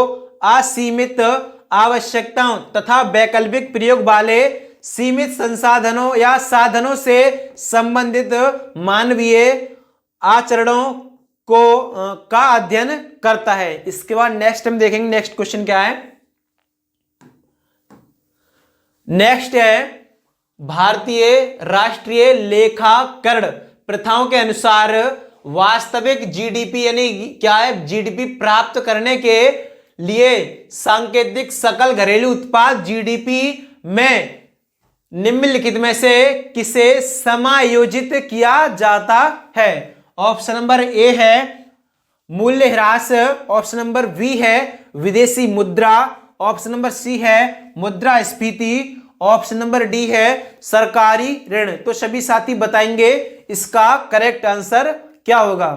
असीमित आवश्यकताओं तथा वैकल्पिक प्रयोग वाले सीमित संसाधनों या साधनों से संबंधित मानवीय आचरणों को का अध्ययन करता है। इसके बाद नेक्स्ट हम देखेंगे, नेक्स्ट क्वेश्चन क्या है? नेक्स्ट है भारतीय राष्ट्रीय लेखाकरण प्रथाओं के अनुसार वास्तविक जीडीपी यानी क्या है, जीडीपी प्राप्त करने के लिए सांकेतिक सकल घरेलू उत्पाद जीडीपी में निम्नलिखित में से किसे समायोजित किया जाता है? ऑप्शन नंबर ए है मूल्य ह्रास, ऑप्शन नंबर बी है विदेशी मुद्रा, ऑप्शन नंबर सी है मुद्रास्फीति, ऑप्शन नंबर डी है सरकारी ऋण। तो सभी साथी बताएंगे इसका करेक्ट आंसर क्या होगा।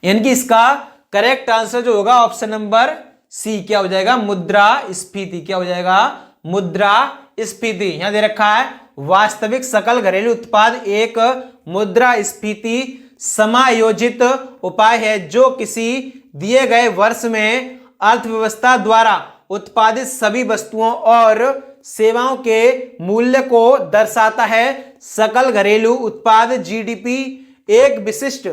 यानी कि इसका करेक्ट आंसर जो होगा ऑप्शन नंबर सी क्या हो जाएगा, मुद्रास्फीति। क्या हो जाएगा, मुद्रास्फीति। यहां दे रखा है वास्तविक सकल घरेलू उत्पाद एक मुद्रास्फीति समायोजित उपाय है जो किसी दिए गए वर्ष में अर्थव्यवस्था द्वारा उत्पादित सभी वस्तुओं और सेवाओं के मूल्य को दर्शाता है। सकल घरेलू उत्पाद जीडीपी एक विशिष्ट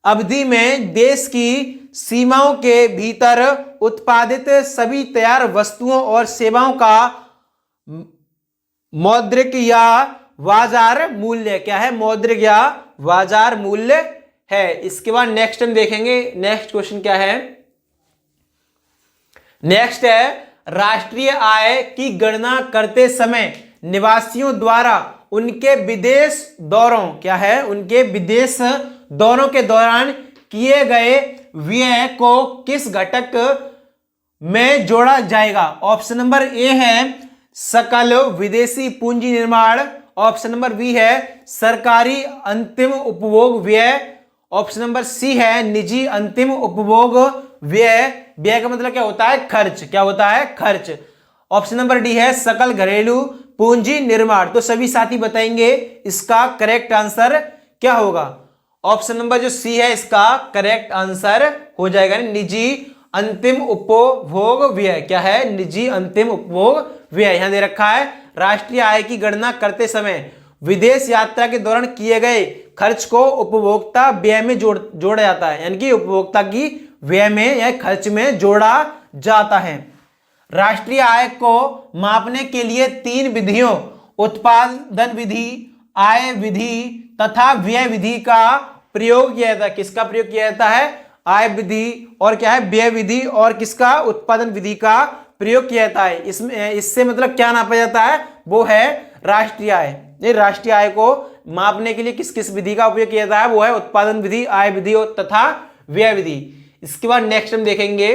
अवधि में देश की सीमाओं के भीतर उत्पादित सभी तैयार वस्तुओं और सेवाओं का मौद्रिक या बाजार मूल्य क्या है, मौद्रिक या बाजार मूल्य है। इसके बाद नेक्स्ट हम देखेंगे, नेक्स्ट क्वेश्चन क्या है, नेक्स्ट है राष्ट्रीय आय की गणना करते समय निवासियों द्वारा उनके विदेश दौरों क्या है, उनके विदेश दौरों के दौरान किए गए व्यय को किस घटक में जोड़ा जाएगा? ऑप्शन नंबर ए है सकल विदेशी पूंजी निर्माण, ऑप्शन नंबर बी है सरकारी अंतिम उपभोग व्यय, ऑप्शन नंबर सी है निजी अंतिम उपभोग व्यय। व्यय का मतलब क्या होता है, खर्च। क्या होता है, खर्च। ऑप्शन नंबर डी है सकल घरेलू पूंजी निर्माण। तो सभी साथी बताएंगे इसका करेक्ट आंसर क्या होगा। ऑप्शन नंबर जो सी है इसका करेक्ट आंसर हो जाएगा निजी अंतिम उपभोग व्यय। क्या है, निजी अंतिम उपभोग व्यय। यहां दे रखा है राष्ट्रीय आय की गणना करते समय विदेश यात्रा के दौरान किए गए खर्च को उपभोक्ता व्यय में जोड़ा जाता है, यानी कि उपभोक्ता की व्यय में या खर्च में जोड़ा जाता है। राष्ट्रीय आय को मापने के लिए तीन विधियों उत्पादन विधि, आय विधि तथा व्यय विधि का प्रयोग किया जाता है। किसका प्रयोग किया जाता है, आय विधि और क्या है, व्यय विधि, और किसका, उत्पादन विधि का प्रयोग किया जाता है। इसमें इससे मतलब क्या नापा जाता है, वो है राष्ट्रीय आय। ये राष्ट्रीय आय को मापने के लिए किस किस विधि का उपयोग किया जाता है, वो है उत्पादन विधि, आय विधि तथा व्यय विधि। इसके बाद नेक्स्ट हम देखेंगे,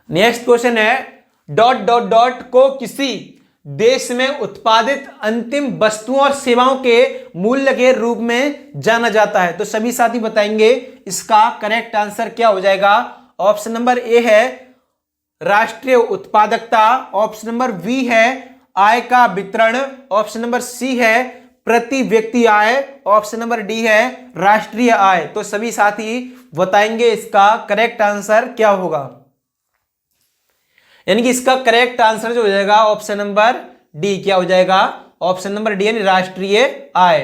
नेक्स्ट क्वेश्चन है डॉट डॉट डॉट को किसी देश में उत्पादित अंतिम वस्तुओं और सेवाओं के मूल्य के रूप में जाना जाता है। तो सभी साथी बताएंगे इसका करेक्ट आंसर क्या हो जाएगा। ऑप्शन नंबर ए है राष्ट्रीय उत्पादकता, ऑप्शन नंबर बी है आय का वितरण, ऑप्शन नंबर सी है प्रति व्यक्ति आय, ऑप्शन नंबर डी है राष्ट्रीय आय। तो सभी साथी बताएंगे इसका करेक्ट आंसर क्या होगा। यानी कि इसका करेक्ट आंसर जो हो जाएगा ऑप्शन नंबर डी क्या हो जाएगा, ऑप्शन नंबर डी यानी राष्ट्रीय आय।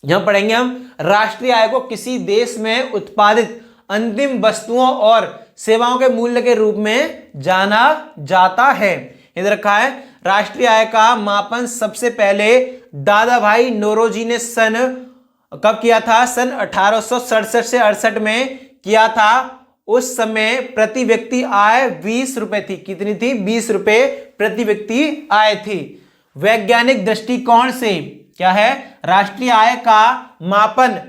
यहां पढ़ेंगे हम राष्ट्रीय आय को किसी देश में उत्पादित अंतिम वस्तुओं और सेवाओं के मूल्य के रूप में जाना जाता है। इधर रखा है राष्ट्रीय आय का मापन सबसे पहले दादा भाई नौरोजी ने सन कब किया था, सन 1867 से 68 में किया था। उस समय प्रति व्यक्ति आय 20 रुपए थी। कितनी थी, 20 रुपए प्रति व्यक्ति आय थी। वैज्ञानिक दृष्टिकोण से क्या है, राष्ट्रीय आय का मापन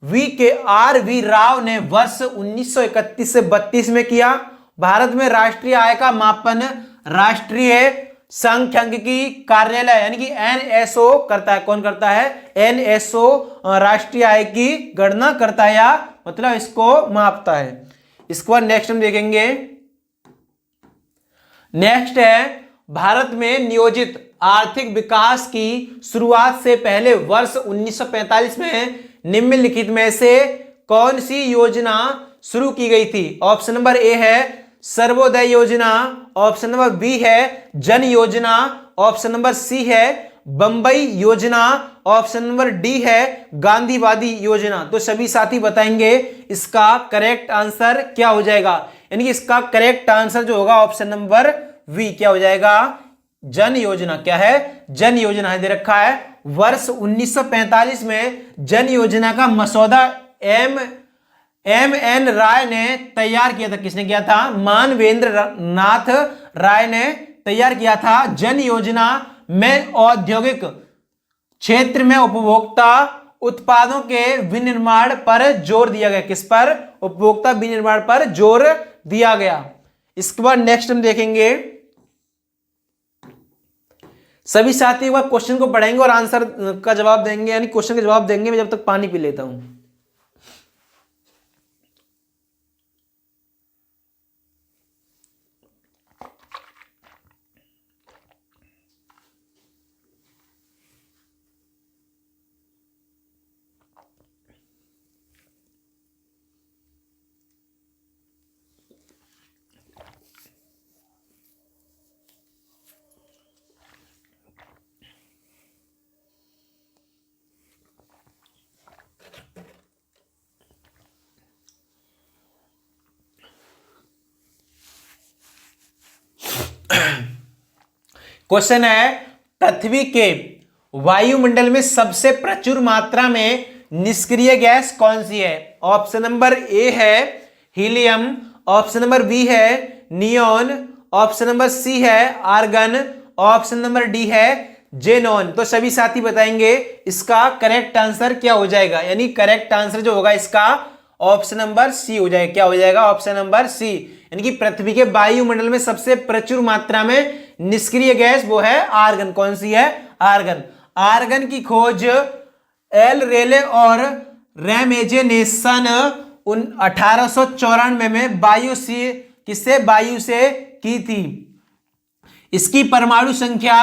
वी राव ने वर्ष 1931 से 32 में किया। भारत में राष्ट्रीय आय का मापन राष्ट्रीय सांख्यिकी कार्यालय यानी कि एनएसओ करता है। कौन करता है, एनएसओ राष्ट्रीय आय की गणना करता है या मतलब इसको मापता है। इसके बाद नेक्स्ट हम देखेंगे, नेक्स्ट है भारत में नियोजित आर्थिक विकास की शुरुआत से पहले वर्ष 1945 में निम्नलिखित में से कौन सी योजना शुरू की गई थी। ऑप्शन नंबर ए है सर्वोदय योजना, ऑप्शन नंबर बी है जन योजना, ऑप्शन नंबर सी है बंबई योजना, ऑप्शन नंबर डी है गांधीवादी योजना। तो सभी साथी बताएंगे इसका करेक्ट आंसर क्या हो जाएगा। यानी कि इसका करेक्ट आंसर जो होगा ऑप्शन नंबर वी क्या हो जाएगा, जन योजना, क्या है, जन योजना है, दे रखा है। वर्ष 1945 में जन योजना का मसौदा एम एन राय ने तैयार किया था। किसने किया था? मानवेंद्र नाथ राय ने तैयार किया था। जन योजना में औद्योगिक क्षेत्र में उपभोक्ता उत्पादों के विनिर्माण पर जोर दिया गया। किस पर? उपभोक्ता विनिर्माण पर जोर दिया गया। इसके बाद नेक्स्ट हम देखेंगे, सभी साथी एक बार क्वेश्चन को पढ़ेंगे और आंसर का जवाब देंगे, यानी क्वेश्चन का जवाब देंगे। मैं जब तक पानी पी लेता हूं। क्वेश्चन है, पृथ्वी के वायुमंडल में सबसे प्रचुर मात्रा में निष्क्रिय गैस कौन सी है? ऑप्शन नंबर ए है हीलियम, ऑप्शन नंबर बी है नियोन, ऑप्शन नंबर सी है आर्गन, ऑप्शन नंबर डी है जेनॉन। तो सभी साथी बताएंगे इसका करेक्ट आंसर क्या हो जाएगा, यानी करेक्ट आंसर जो होगा इसका ऑप्शन नंबर सी हो जाएगा। क्या हो जाएगा? ऑप्शन नंबर सी, यानी कि पृथ्वी के वायुमंडल में सबसे प्रचुर मात्रा में निष्क्रिय गैस वो है आर्गन। कौन सी है? आर्गन। आर्गन की खोज एल रेले और रैमेजे ने सन 1894 में वायु से की थी। इसकी परमाणु संख्या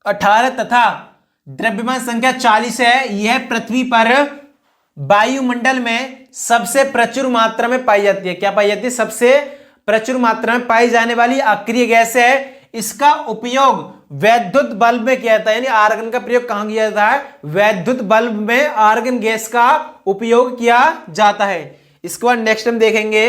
18 तथा द्रव्यमान संख्या 40 है। यह पृथ्वी पर वायुमंडल में सबसे प्रचुर मात्रा में पाई जाती है। क्या पाई जाती है? सबसे प्रचुर मात्रा में पाई जाने वाली अक्रिय गैस है। इसका उपयोग वैद्युत बल्ब में किया जाता है, यानी आर्गन का प्रयोग कहां किया जाता है? वैद्युत बल्ब में आर्गन गैस का उपयोग किया जाता है। इसके बाद नेक्स्ट हम देखेंगे,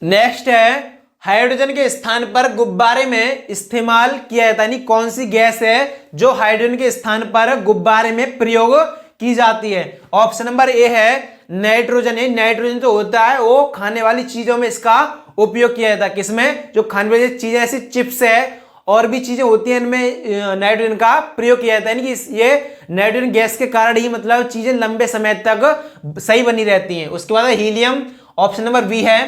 नेक्स्ट है हाइड्रोजन के स्थान पर गुब्बारे में इस्तेमाल किया जाता है, यानी कौन सी गैस है जो हाइड्रोजन के स्थान पर गुब्बारे में प्रयोग की जाती है? ऑप्शन नंबर ए है नाइट्रोजन। नाइट्रोजन जो होता है वो खाने वाली चीजों में इसका उपयोग किया जाता है। किसमें? जो खाने वाली चीजें ऐसी चिप्स है और भी चीजें होती हैं, इनमें नाइट्रोजन का प्रयोग किया जाता है, यानी कि ये नाइट्रोजन गैस के कारण ही मतलब चीजें लंबे समय तक सही बनी रहती हैं। उसके बाद हीलियम, ऑप्शन नंबर बी है,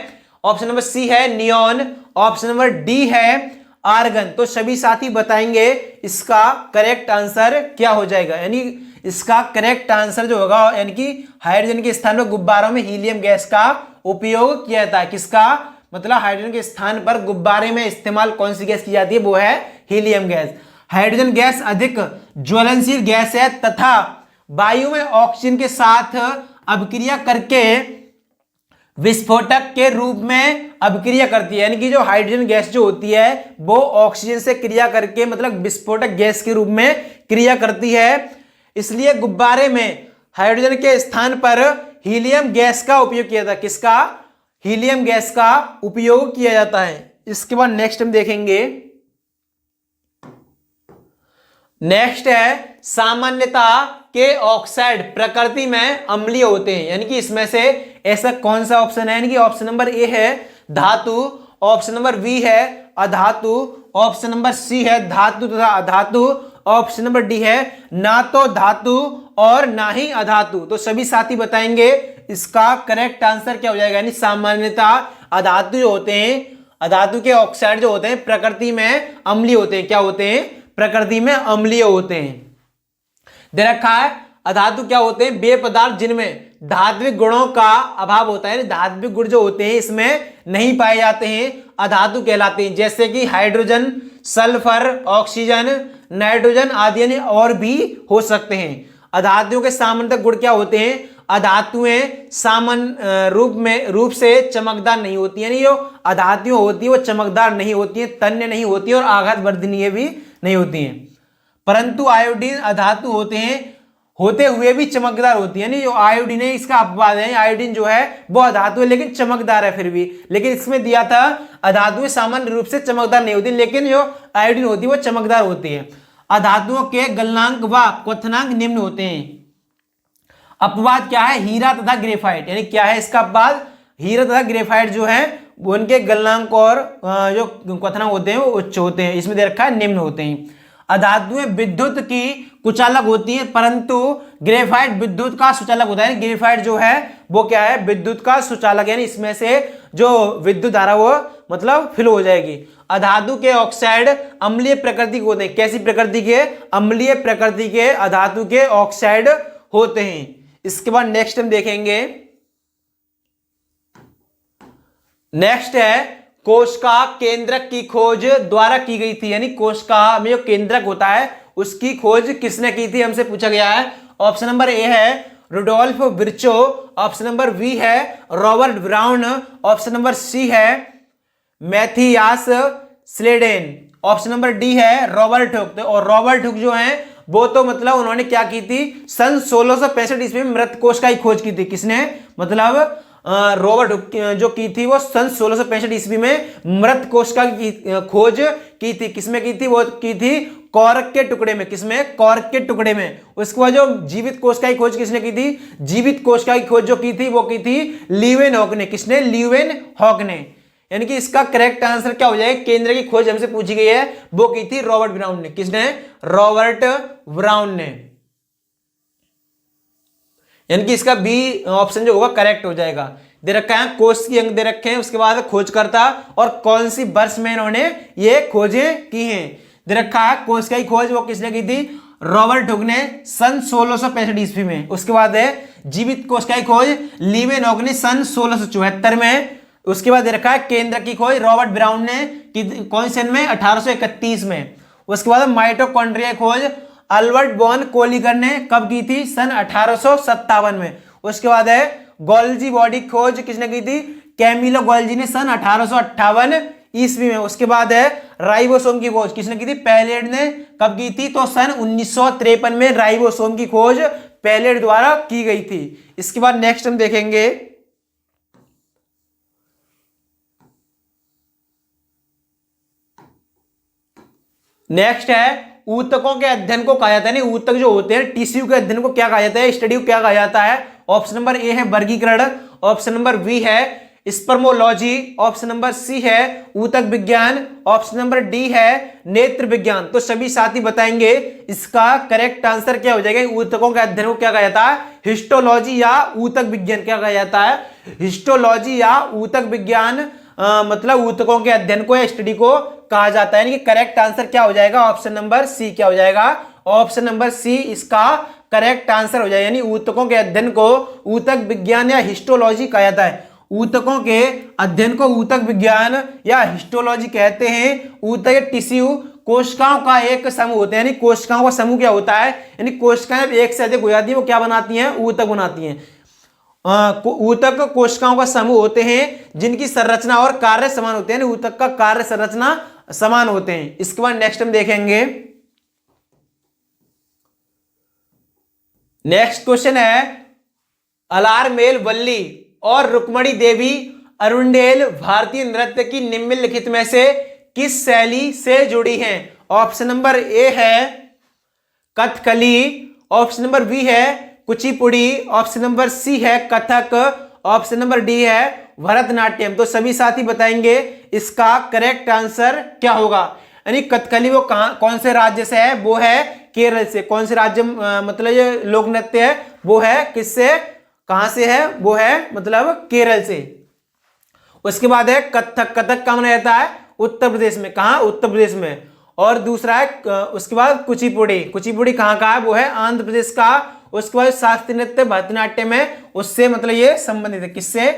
ऑप्शन नंबर सी है नियोन, ऑप्शन नंबर डी है आर्गन। तो सभी साथी बताएंगे इसका करेक्ट आंसर क्या हो जाएगा, यानी इसका करेक्ट आंसर जो होगा, यानी कि हाइड्रोजन के स्थान पर गुब्बारों में हीलियम गैस का उपयोग किया जाता है। किसका? मतलब हाइड्रोजन के स्थान पर गुब्बारे में इस्तेमाल कौन सी गैस की जाती है? वो है हीलियम गैस। हाइड्रोजन गैस अधिक ज्वलनशील गैस है तथा वायु में ऑक्सीजन के साथ अभिक्रिया करके विस्फोटक के रूप में अभिक्रिया करती है, यानी कि जो हाइड्रोजन गैस जो होती है वो ऑक्सीजन से क्रिया करके मतलब विस्फोटक गैस के रूप में क्रिया करती है। इसलिए गुब्बारे में हाइड्रोजन के स्थान पर हीलियम गैस का उपयोग किया जाता है। किसका? हीलियम गैस का उपयोग किया जाता है। इसके बाद नेक्स्ट हम देखेंगे, नेक्स्ट है सामान्यता के ऑक्साइड प्रकृति में अम्लीय होते हैं, यानी कि इसमें से ऐसा कौन सा ऑप्शन है? यानी कि ऑप्शन नंबर ए है धातु, ऑप्शन नंबर बी है अधातु, ऑप्शन नंबर सी है धातु तथा अधातु, ऑप्शन नंबर डी है ना तो धातु और ना ही अधातु। तो सभी साथी बताएंगे इसका करेक्ट आंसर क्या हो जाएगा, यानी सामान्यता अधातु जो होते हैं, अधातु के ऑक्साइड जो होते हैं प्रकृति में अम्लीय होते हैं। क्या होते हैं? प्रकृति में अम्लीय होते हैं। दे रखा है अधातु क्या होते हैं? वे पदार्थ जिनमें धात्विक गुणों का अभाव होता है, धात्विक गुण जो होते हैं इसमें नहीं पाए जाते हैं, अधातु कहलाते हैं। जैसे कि हाइड्रोजन, सल्फर, ऑक्सीजन, नाइट्रोजन आदि, यानी और भी हो सकते हैं। अधातुओं के सामान्यतः गुण क्या होते हैं? अधातुएं सामान्य रूप से चमकदार नहीं होती, यानी जो अधातुएं होती है वो चमकदार नहीं होती है, तन्य नहीं होती और आघात वर्धनीय भी नहीं होती हैं। परंतु आयोडीन अधातु होते हैं होते हुए भी चमकदार होती है। यानी जो आयोडीन है इसका अपवाद है, आयोडीन जो है वो अधातु है लेकिन चमकदार है फिर भी, लेकिन इसमें दिया था अधातुएं सामान्य रूप से चमकदार नहीं होती, लेकिन जो आयोडीन होती है वो चमकदार होती है। अधातुओं के गलनांक व क्वथनांक निम्न होते हैं। अपवाद क्या है? हीरा तथा ग्रेफाइट। यानी क्या है इसका अपवाद? हीरा तथा ग्रेफाइट जो है उनके गलनांक और जो क्वथनांक होते हैं वो उच्च होते हैं। इसमें दे रखा है निम्न होते हैं। अधातुएं विद्युत की कुचालक होती है, परंतु ग्रेफाइट विद्युत का सुचालक होता है। ग्रेफाइट जो है वो क्या है? विद्युत का सुचालक, यानी इसमें से जो विद्युत धारा वो मतलब फ्लो हो जाएगी। अधातु के ऑक्साइड अम्लीय प्रकृति के होते हैं। कैसी प्रकृति के? अम्लीय प्रकृति के अधातु के ऑक्साइड होते हैं। इसके बाद नेक्स्ट हम देखेंगे, नेक्स्ट है कोशिका केंद्रक की खोज द्वारा की गई थी। यानी कोशिका में जो केंद्रक होता है उसकी खोज किसने की थी, हमसे पूछा गया है। ऑप्शन नंबर ए है Rudolf Virchow, option number B है Robert Brown, option number C है Matthias Schleiden, option number D है रॉबर्ट हुक। और रॉबर्ट हुक जो है वो तो मतलब उन्होंने क्या की थी? सन 1665 ईस्वी में मृत कोशिका की खोज की थी। किसने? मतलब रॉबर्ट हुक जो की थी वो सन 1665 ईस्वी में मृत कोशिका की खोज की थी। किसमें की थी? वो की थी कॉर्क के टुकड़े में। किसमें? कॉर्क के टुकड़े में। उसके बाद जो जीवित कोशिका की खोज किसने की थी? जीवित कोशिका की खोज जो की थी वो की थी लीवेनहॉक ने। किसने? लीवेनहॉक ने। यानी कि इसका करेक्ट आंसर क्या हो जाएगा? केंद्र की खोज हमसे पूछी गई है वो की थी रॉबर्ट ब्राउन ने। किसने? रॉबर्ट ब्राउन ने। यानी कि इसका बी ऑप्शन जो होगा करेक्ट हो जाएगा। दे रखा है कोष की अंक दे रखे हैं, उसके बाद खोजकर्ता और कौन सी वर्ष में इन्होंने ये खोजें की हैं। दे रखा है कोशिका की खोज वो किसने की थी? रॉबर्ट हुक ने सन 1665 ईस्वी में। उसके बाद है जीवित कोशिका की खोज लीवेनहॉक ने सन 1674 में। उसके बाद दे रखा है केंद्र की खोज रॉबर्ट ब्राउन ने कौन सन में? 1831 में। उसके बाद माइटोकॉन्ड्रिया की खोज अल्बर्ट बॉन कोलिगर ने कब की थी? सन 1857 में। उसके बाद है गोल्जी बॉडी खोज किसने की थी? कैमिलो गोल्जी ने सन 1858 ईस्वी में। उसके बाद है राइबोसोम की खोज किसने की थी? पैलेड ने कब की थी? तो सन 1953 में राइबोसोम की खोज पैलेड द्वारा की गई थी। इसके बाद नेक्स्ट हम देखेंगे, नेक्स्ट है ऊतकों के अध्ययन को कहा जाता है। नहीं, ऊतक जो होते हैं टिश्यू के अध्ययन को क्या कहा जाता है? स्टडी को क्या कहा जाता है? ऑप्शन नंबर ए है वर्गीकरण, ऑप्शन नंबर बी है स्पर्मोलॉजी, ऑप्शन नंबर सी है ऊतक विज्ञान, ऑप्शन नंबर डी है नेत्र विज्ञान। तो सभी साथी बताएंगे इसका करेक्ट आंसर क्या हो जाएगा। ऊतकों के अध्ययन को क्या कहा जाता है? हिस्टोलॉजी या ऊतक विज्ञान क्या कहा जाता है? हिस्टोलॉजी या ऊतक विज्ञान मतलब ऊतकों के अध्ययन को या स्टडी को कहा जाता है। यानी कि करेक्ट आंसर क्या हो जाएगा? ऑप्शन नंबर सी क्या हो जाएगा? ऑप्शन नंबर सी इसका करेक्ट आंसर हो जाएगा। यानी ऊतकों के अध्ययन को ऊतक विज्ञान या हिस्टोलॉजी कहा जाता है। ऊतकों के अध्ययन को ऊतक विज्ञान या हिस्टोलॉजी कहते हैं। ऊतक टिश्यू कोशिकाओं का एक समूह होता है। यानी कोशिकाओं का समूह क्या होता है? यानी कोशिकाएं एक से अधिक हो जाती है वो क्या बनाती हैं? ऊतक बनाती हैं। ऊतक कोशिकाओं का समूह होते हैं जिनकी संरचना और कार्य समान होते हैं। ऊतक का कार्य संरचना समान होते हैं। इसके बाद नेक्स्ट हम देखेंगे, नेक्स्ट क्वेश्चन है अलारमेल वल्ली और रुक्मणी देवी अरुंडेल भारतीय नृत्य की निम्नलिखित में से किस शैली से जुड़ी हैं? ऑप्शन नंबर ए है कथकली, ऑप्शन नंबर बी है कुचिपुड़ी, ऑप्शन नंबर सी है कथक, ऑप्शन नंबर डी है भरतनाट्यम। तो सभी साथी बताएंगे इसका करेक्ट आंसर क्या होगा। यानी कथकली वो कौन से राज्य से है? वो है केरल से। कौन से राज्य मतलब ये लोक नृत्य है वो है किससे, कहां से है? वो है मतलब केरल से। उसके बाद है कथक। कथक कहाँ मनाया जाता है? उत्तर प्रदेश में। कहाँ? उत्तर प्रदेश में। और दूसरा है उसके बाद कुचिपुड़ी। कुचिपुड़ी कहाँ का है? वो है आंध्र प्रदेश का। उसके बाद शास्त्रीय नृत्य भरतनाट्यम है, उससे मतलब ये संबंधित है। किससे?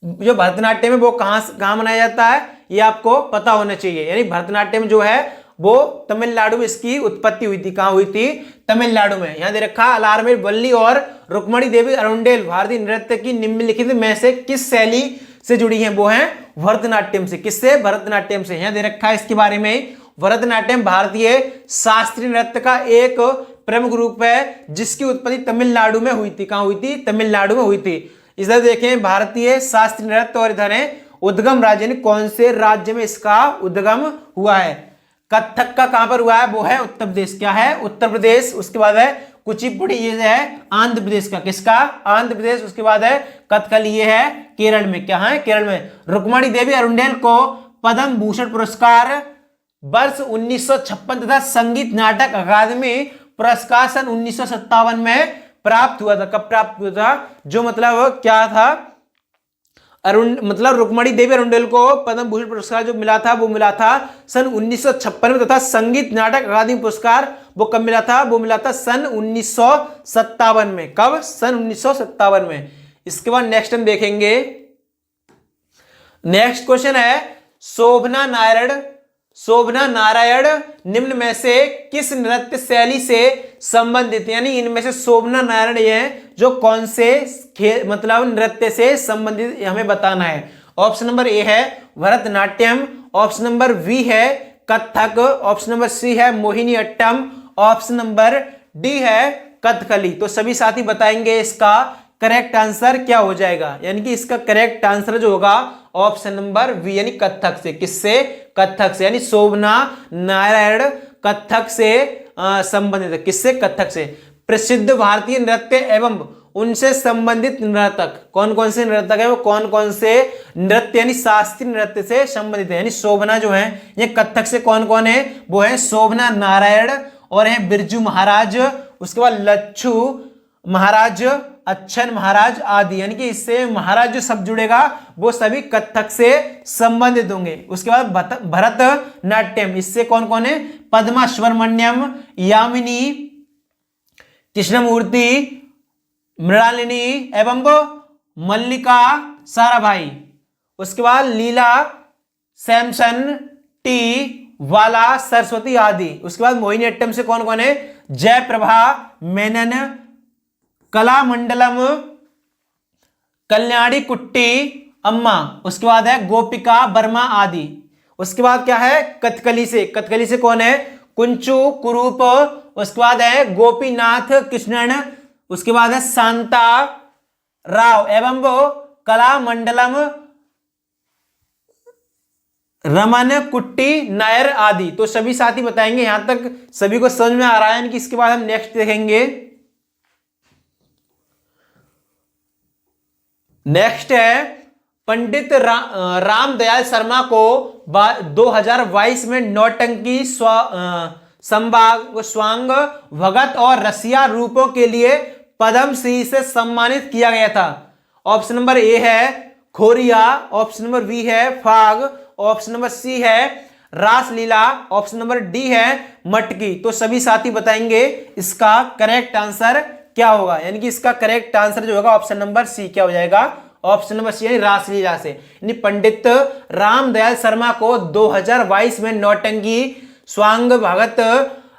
जो भरतनाट्यम है वो कहाँ मनाया जाता है ये आपको पता होना चाहिए। यानी भरतनाट्यम जो है वो तमिलनाडु में इसकी उत्पत्ति हुई थी। कहाँ हुई थी? तमिलनाडु में। यहाँ दे रखा अलारमेल वल्ली और रुक्मणी देवी अरुंडेल भारतीय नृत्य की निम्नलिखित में से किस शैली से जुड़ी हैं? वो है भरतनाट्यम से। किससे? भरतनाट्यम से। यहाँ दे रखा है इसके बारे में भरतनाट्यम भारतीय शास्त्रीय नृत्य का एक प्रमुख रूप है जिसकी उत्पत्ति तमिलनाडु में हुई थी। कहां हुई थी? तमिलनाडु में हुई थी। इधर देखें भारतीय शास्त्रीय नृत्य, और इधर है उद्गम राज्य, यानी कौन से राज्य में इसका उद्गम हुआ है। कथक का कहां पर हुआ है? वो है उत्तर प्रदेश। क्या है? उत्तर प्रदेश। उसके बाद है कुचिपुड़ी, ये है आंध्र प्रदेश का। किसका? आंध्र प्रदेश। उसके बाद है कथकली, ये है केरल में। क्या है? केरल में। रुक्मणी देवी अरुंडेल को पद्म भूषण पुरस्कार वर्ष 1956 तथा संगीत नाटक अकादमी पुरस्कार सन 1957 में प्राप्त हुआ था। कब प्राप्त हुआ था? जो मतलब क्या था, मतलब रुक्मणी देवी अरुंडेल को पद्म भूषण पुरस्कार जो मिला था वो मिला था सन 1956 में, तथा संगीत नाटक अकादमी पुरस्कार वो कब मिला था? वो मिला था सन 1957 में। कब? सन 1957 में। इसके बाद नेक्स्ट हम देखेंगे, नेक्स्ट क्वेश्चन है शोभना नारायण निम्न में से किस नृत्य शैली से संबंधित, यानी इनमें से शोभना नारायण ये जो कौन से मतलब नृत्य से संबंधित हमें बताना है। ऑप्शन नंबर ए है भरतनाट्यम, ऑप्शन नंबर बी है कथक, ऑप्शन नंबर सी है Mohini Attam, option number D है कथकली। तो सभी साथी बताएंगे इसका करेक्ट आंसर क्या हो जाएगा, यानी कि इसका करेक्ट आंसर जो होगा ऑप्शन नंबर बी, यानी कथक से। किससे? कथक से, यानी शोभना नारायण कथक से संबंधित है। किससे? कथक से। प्रसिद्ध भारतीय नृत्य एवं उनसे संबंधित नर्तक कौन कौन से नर्तक है? वो कौन कौन से नृत्य यानी शास्त्रीय नृत्य से संबंधित है, यानी शोभना जो है ये कथक से कौन कौन है? वो है शोभना नारायण, और है बिरजू महाराज, उसके बाद लच्छू महाराज, अच्छन महाराज आदि, यानी कि इससे महाराज जो सब जुड़ेगा वो सभी कथक से संबंधित होंगे। उसके बाद भरतनाट्यम, इससे कौन कौन है? पद्मा सुब्रमण्यम, यामिनी, कृष्णमूर्ति, मृणालिनी एवं मल्लिका साराभाई। उसके बाद लीला सैमसन, टी वाला, सरस्वती आदि। उसके बाद मोहिनी अट्टम से कौन कौन है? जयप्रभा मेनन, कलामंडलम, कल्याणी कुट्टी अम्मा। उसके बाद है गोपिका वर्मा आदि। उसके बाद क्या है? कथकली से। कथकली से कौन है? कुंचू कुरूप, उसके बाद है गोपीनाथ कृष्णन, उसके बाद है शांता राव एवं वो कलामंडलम रमन कुट्टी नायर आदि। तो सभी साथी बताएंगे। यहां तक सभी को समझ में आ रहा है कि इसके बाद हम नेक्स्ट देखेंगे। नेक्स्ट है पंडित रामदयाल शर्मा को 2022 में नौटंकी स्वांग भगत और रसिया रूपों के लिए पद्मश्री से सम्मानित किया गया था। ऑप्शन नंबर ए है खोरिया, ऑप्शन नंबर बी है फाग, ऑप्शन नंबर सी है रासलीला, ऑप्शन नंबर डी है मटकी। तो सभी साथी बताएंगे इसका करेक्ट आंसर क्या होगा, यानी कि इसका करेक्ट आंसर जो होगा ऑप्शन नंबर सी क्या हो जाएगा? ऑप्शन नंबर सी, यानी रासलीला से। यानी पंडित रामदयाल शर्मा को 2022 में नौटंकी स्वांग भगत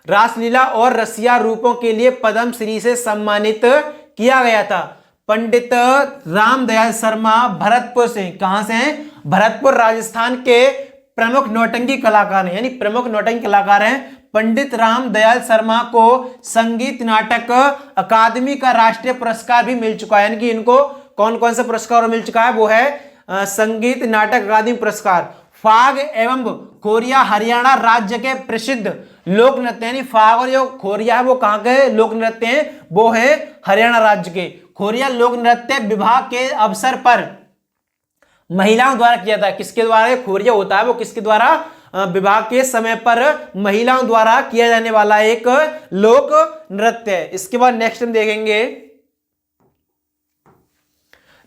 रासलीला और रसिया रूपों के लिए पद्मश्री से सम्मानित किया गया था। पंडित रामदयाल शर्मा भरतपुर से, कहां से हैं? भरतपुर राजस्थान के प्रमुख नौटंकी कलाकार हैं, यानी प्रमुख नौटंकी कलाकार हैं। पंडित रामदयाल शर्मा को संगीत नाटक अकादमी का राष्ट्रीय पुरस्कार भी मिल चुका है, यानी कि इनको कौन कौन सा पुरस्कार मिल चुका है? वो है संगीत नाटक अकादमी पुरस्कार। फाग एवं खोरिया हरियाणा राज्य के प्रसिद्ध लोक नृत्य, यानी फाग और जो खोरिया है वो कहाँ के लोक नृत्य हैं? वो है हरियाणा राज्य के। खोरिया लोक नृत्य विवाह के अवसर पर महिलाओं द्वारा किया था। किसके द्वारा खोरिया होता है? वो किसके द्वारा? विवाह के समय पर महिलाओं द्वारा किया जाने वाला एक लोक नृत्य है। इसके बाद नेक्स्ट हम देखेंगे।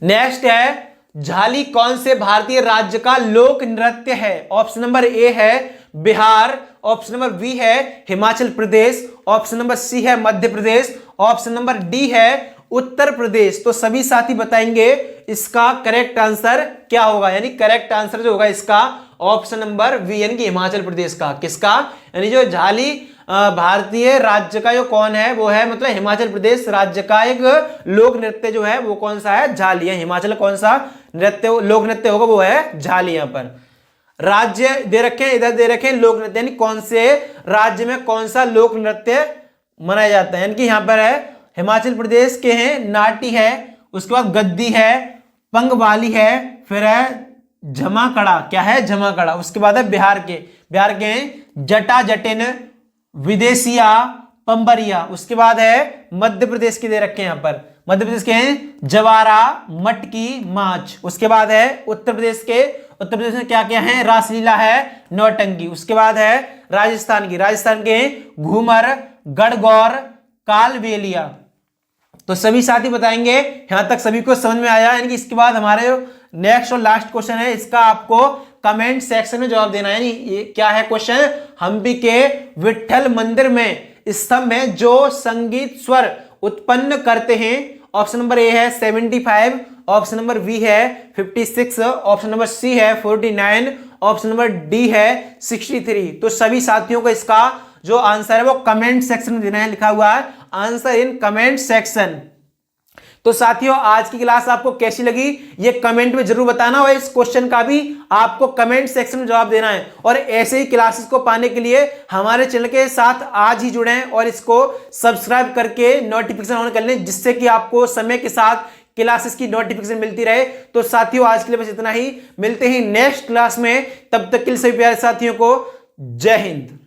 नेक्स्ट है झाली कौन से भारतीय राज्य का लोक नृत्य है? ऑप्शन नंबर ए है बिहार, ऑप्शन नंबर बी है Himachal Pradesh, option number C है Madhya Pradesh, option number D है उत्तर प्रदेश। तो सभी साथी बताएंगे इसका करेक्ट आंसर क्या होगा, यानी करेक्ट आंसर जो होगा इसका ऑप्शन नंबर बी, यानी कि हिमाचल प्रदेश का। किसका? यानी जो झाली भारतीय राज्य का जो कौन है वो है मतलब हिमाचल प्रदेश राज्य का एक लोक नृत्य जो है वो कौन सा है? झाली है। हिमाचल कौन सा नृत्य लोक नृत्य होगा? वो है झाली। यहां पर राज्य दे रखे हैं, इधर दे रखे हैं लोक नृत्य, यानी कौन से राज्य में कौन सा लोक नृत्य मनाया जाता है, यानी कि यहाँ पर है हिमाचल प्रदेश के हैं नाटी है, उसके बाद गद्दी है, पंगवाली है, फिर है झमाकड़ा, क्या है झमाकड़ा, उसके बाद है बिहार के हैं जटा जटिन, विदेशिया, पंबरिया, उसके बाद है मध्य प्रदेश के दे रखे हैं यहाँ पर, मध्य प्रदेश के हैं जवारा, मटकी, माछ, उसके बाद है उत्तर प्रदेश में क्या क्या है, रासलीला है, नौटंकी, उसके बाद है राजस्थान के हैं घूमर, गढ़गौर, कालबेलिया। तो सभी साथी बताएंगे यहां तक सभी को समझ में आया, यानी कि इसके बाद हमारे नेक्स्ट और लास्ट क्वेश्चन है, इसका आपको कमेंट सेक्शन में जवाब देना है। यानी ये क्या है क्वेश्चन, हम्पी के विट्ठल मंदिर में स्तंभ है जो संगीत स्वर उत्पन्न करते हैं। ऑप्शन नंबर ए है 75, ऑप्शन नंबर बी है 56, ऑप्शन नंबर सी है 49, ऑप्शन नंबर डी है 63। तो सभी साथियों को इसका जो आंसर है वो कमेंट सेक्शन में देना है, लिखा हुआ है आंसर इन कमेंट सेक्शन। तो साथियों आज की क्लास आपको कैसी लगी ये कमेंट में जरूर बताना, और इस क्वेश्चन का भी आपको कमेंट सेक्शन में जवाब देना है। और ऐसे ही क्लासेस को पाने के लिए हमारे चैनल के साथ आज ही जुड़ें और इसको सब्सक्राइब करके नोटिफिकेशन ऑन कर लें, जिससे कि आपको समय के साथ क्लासेस की नोटिफिकेशन मिलती रहे। तो साथियों आज के लिए बस इतना ही, मिलते हैं नेक्स्ट क्लास में, तब तक के लिए सभी प्यारे साथियों को जय हिंद।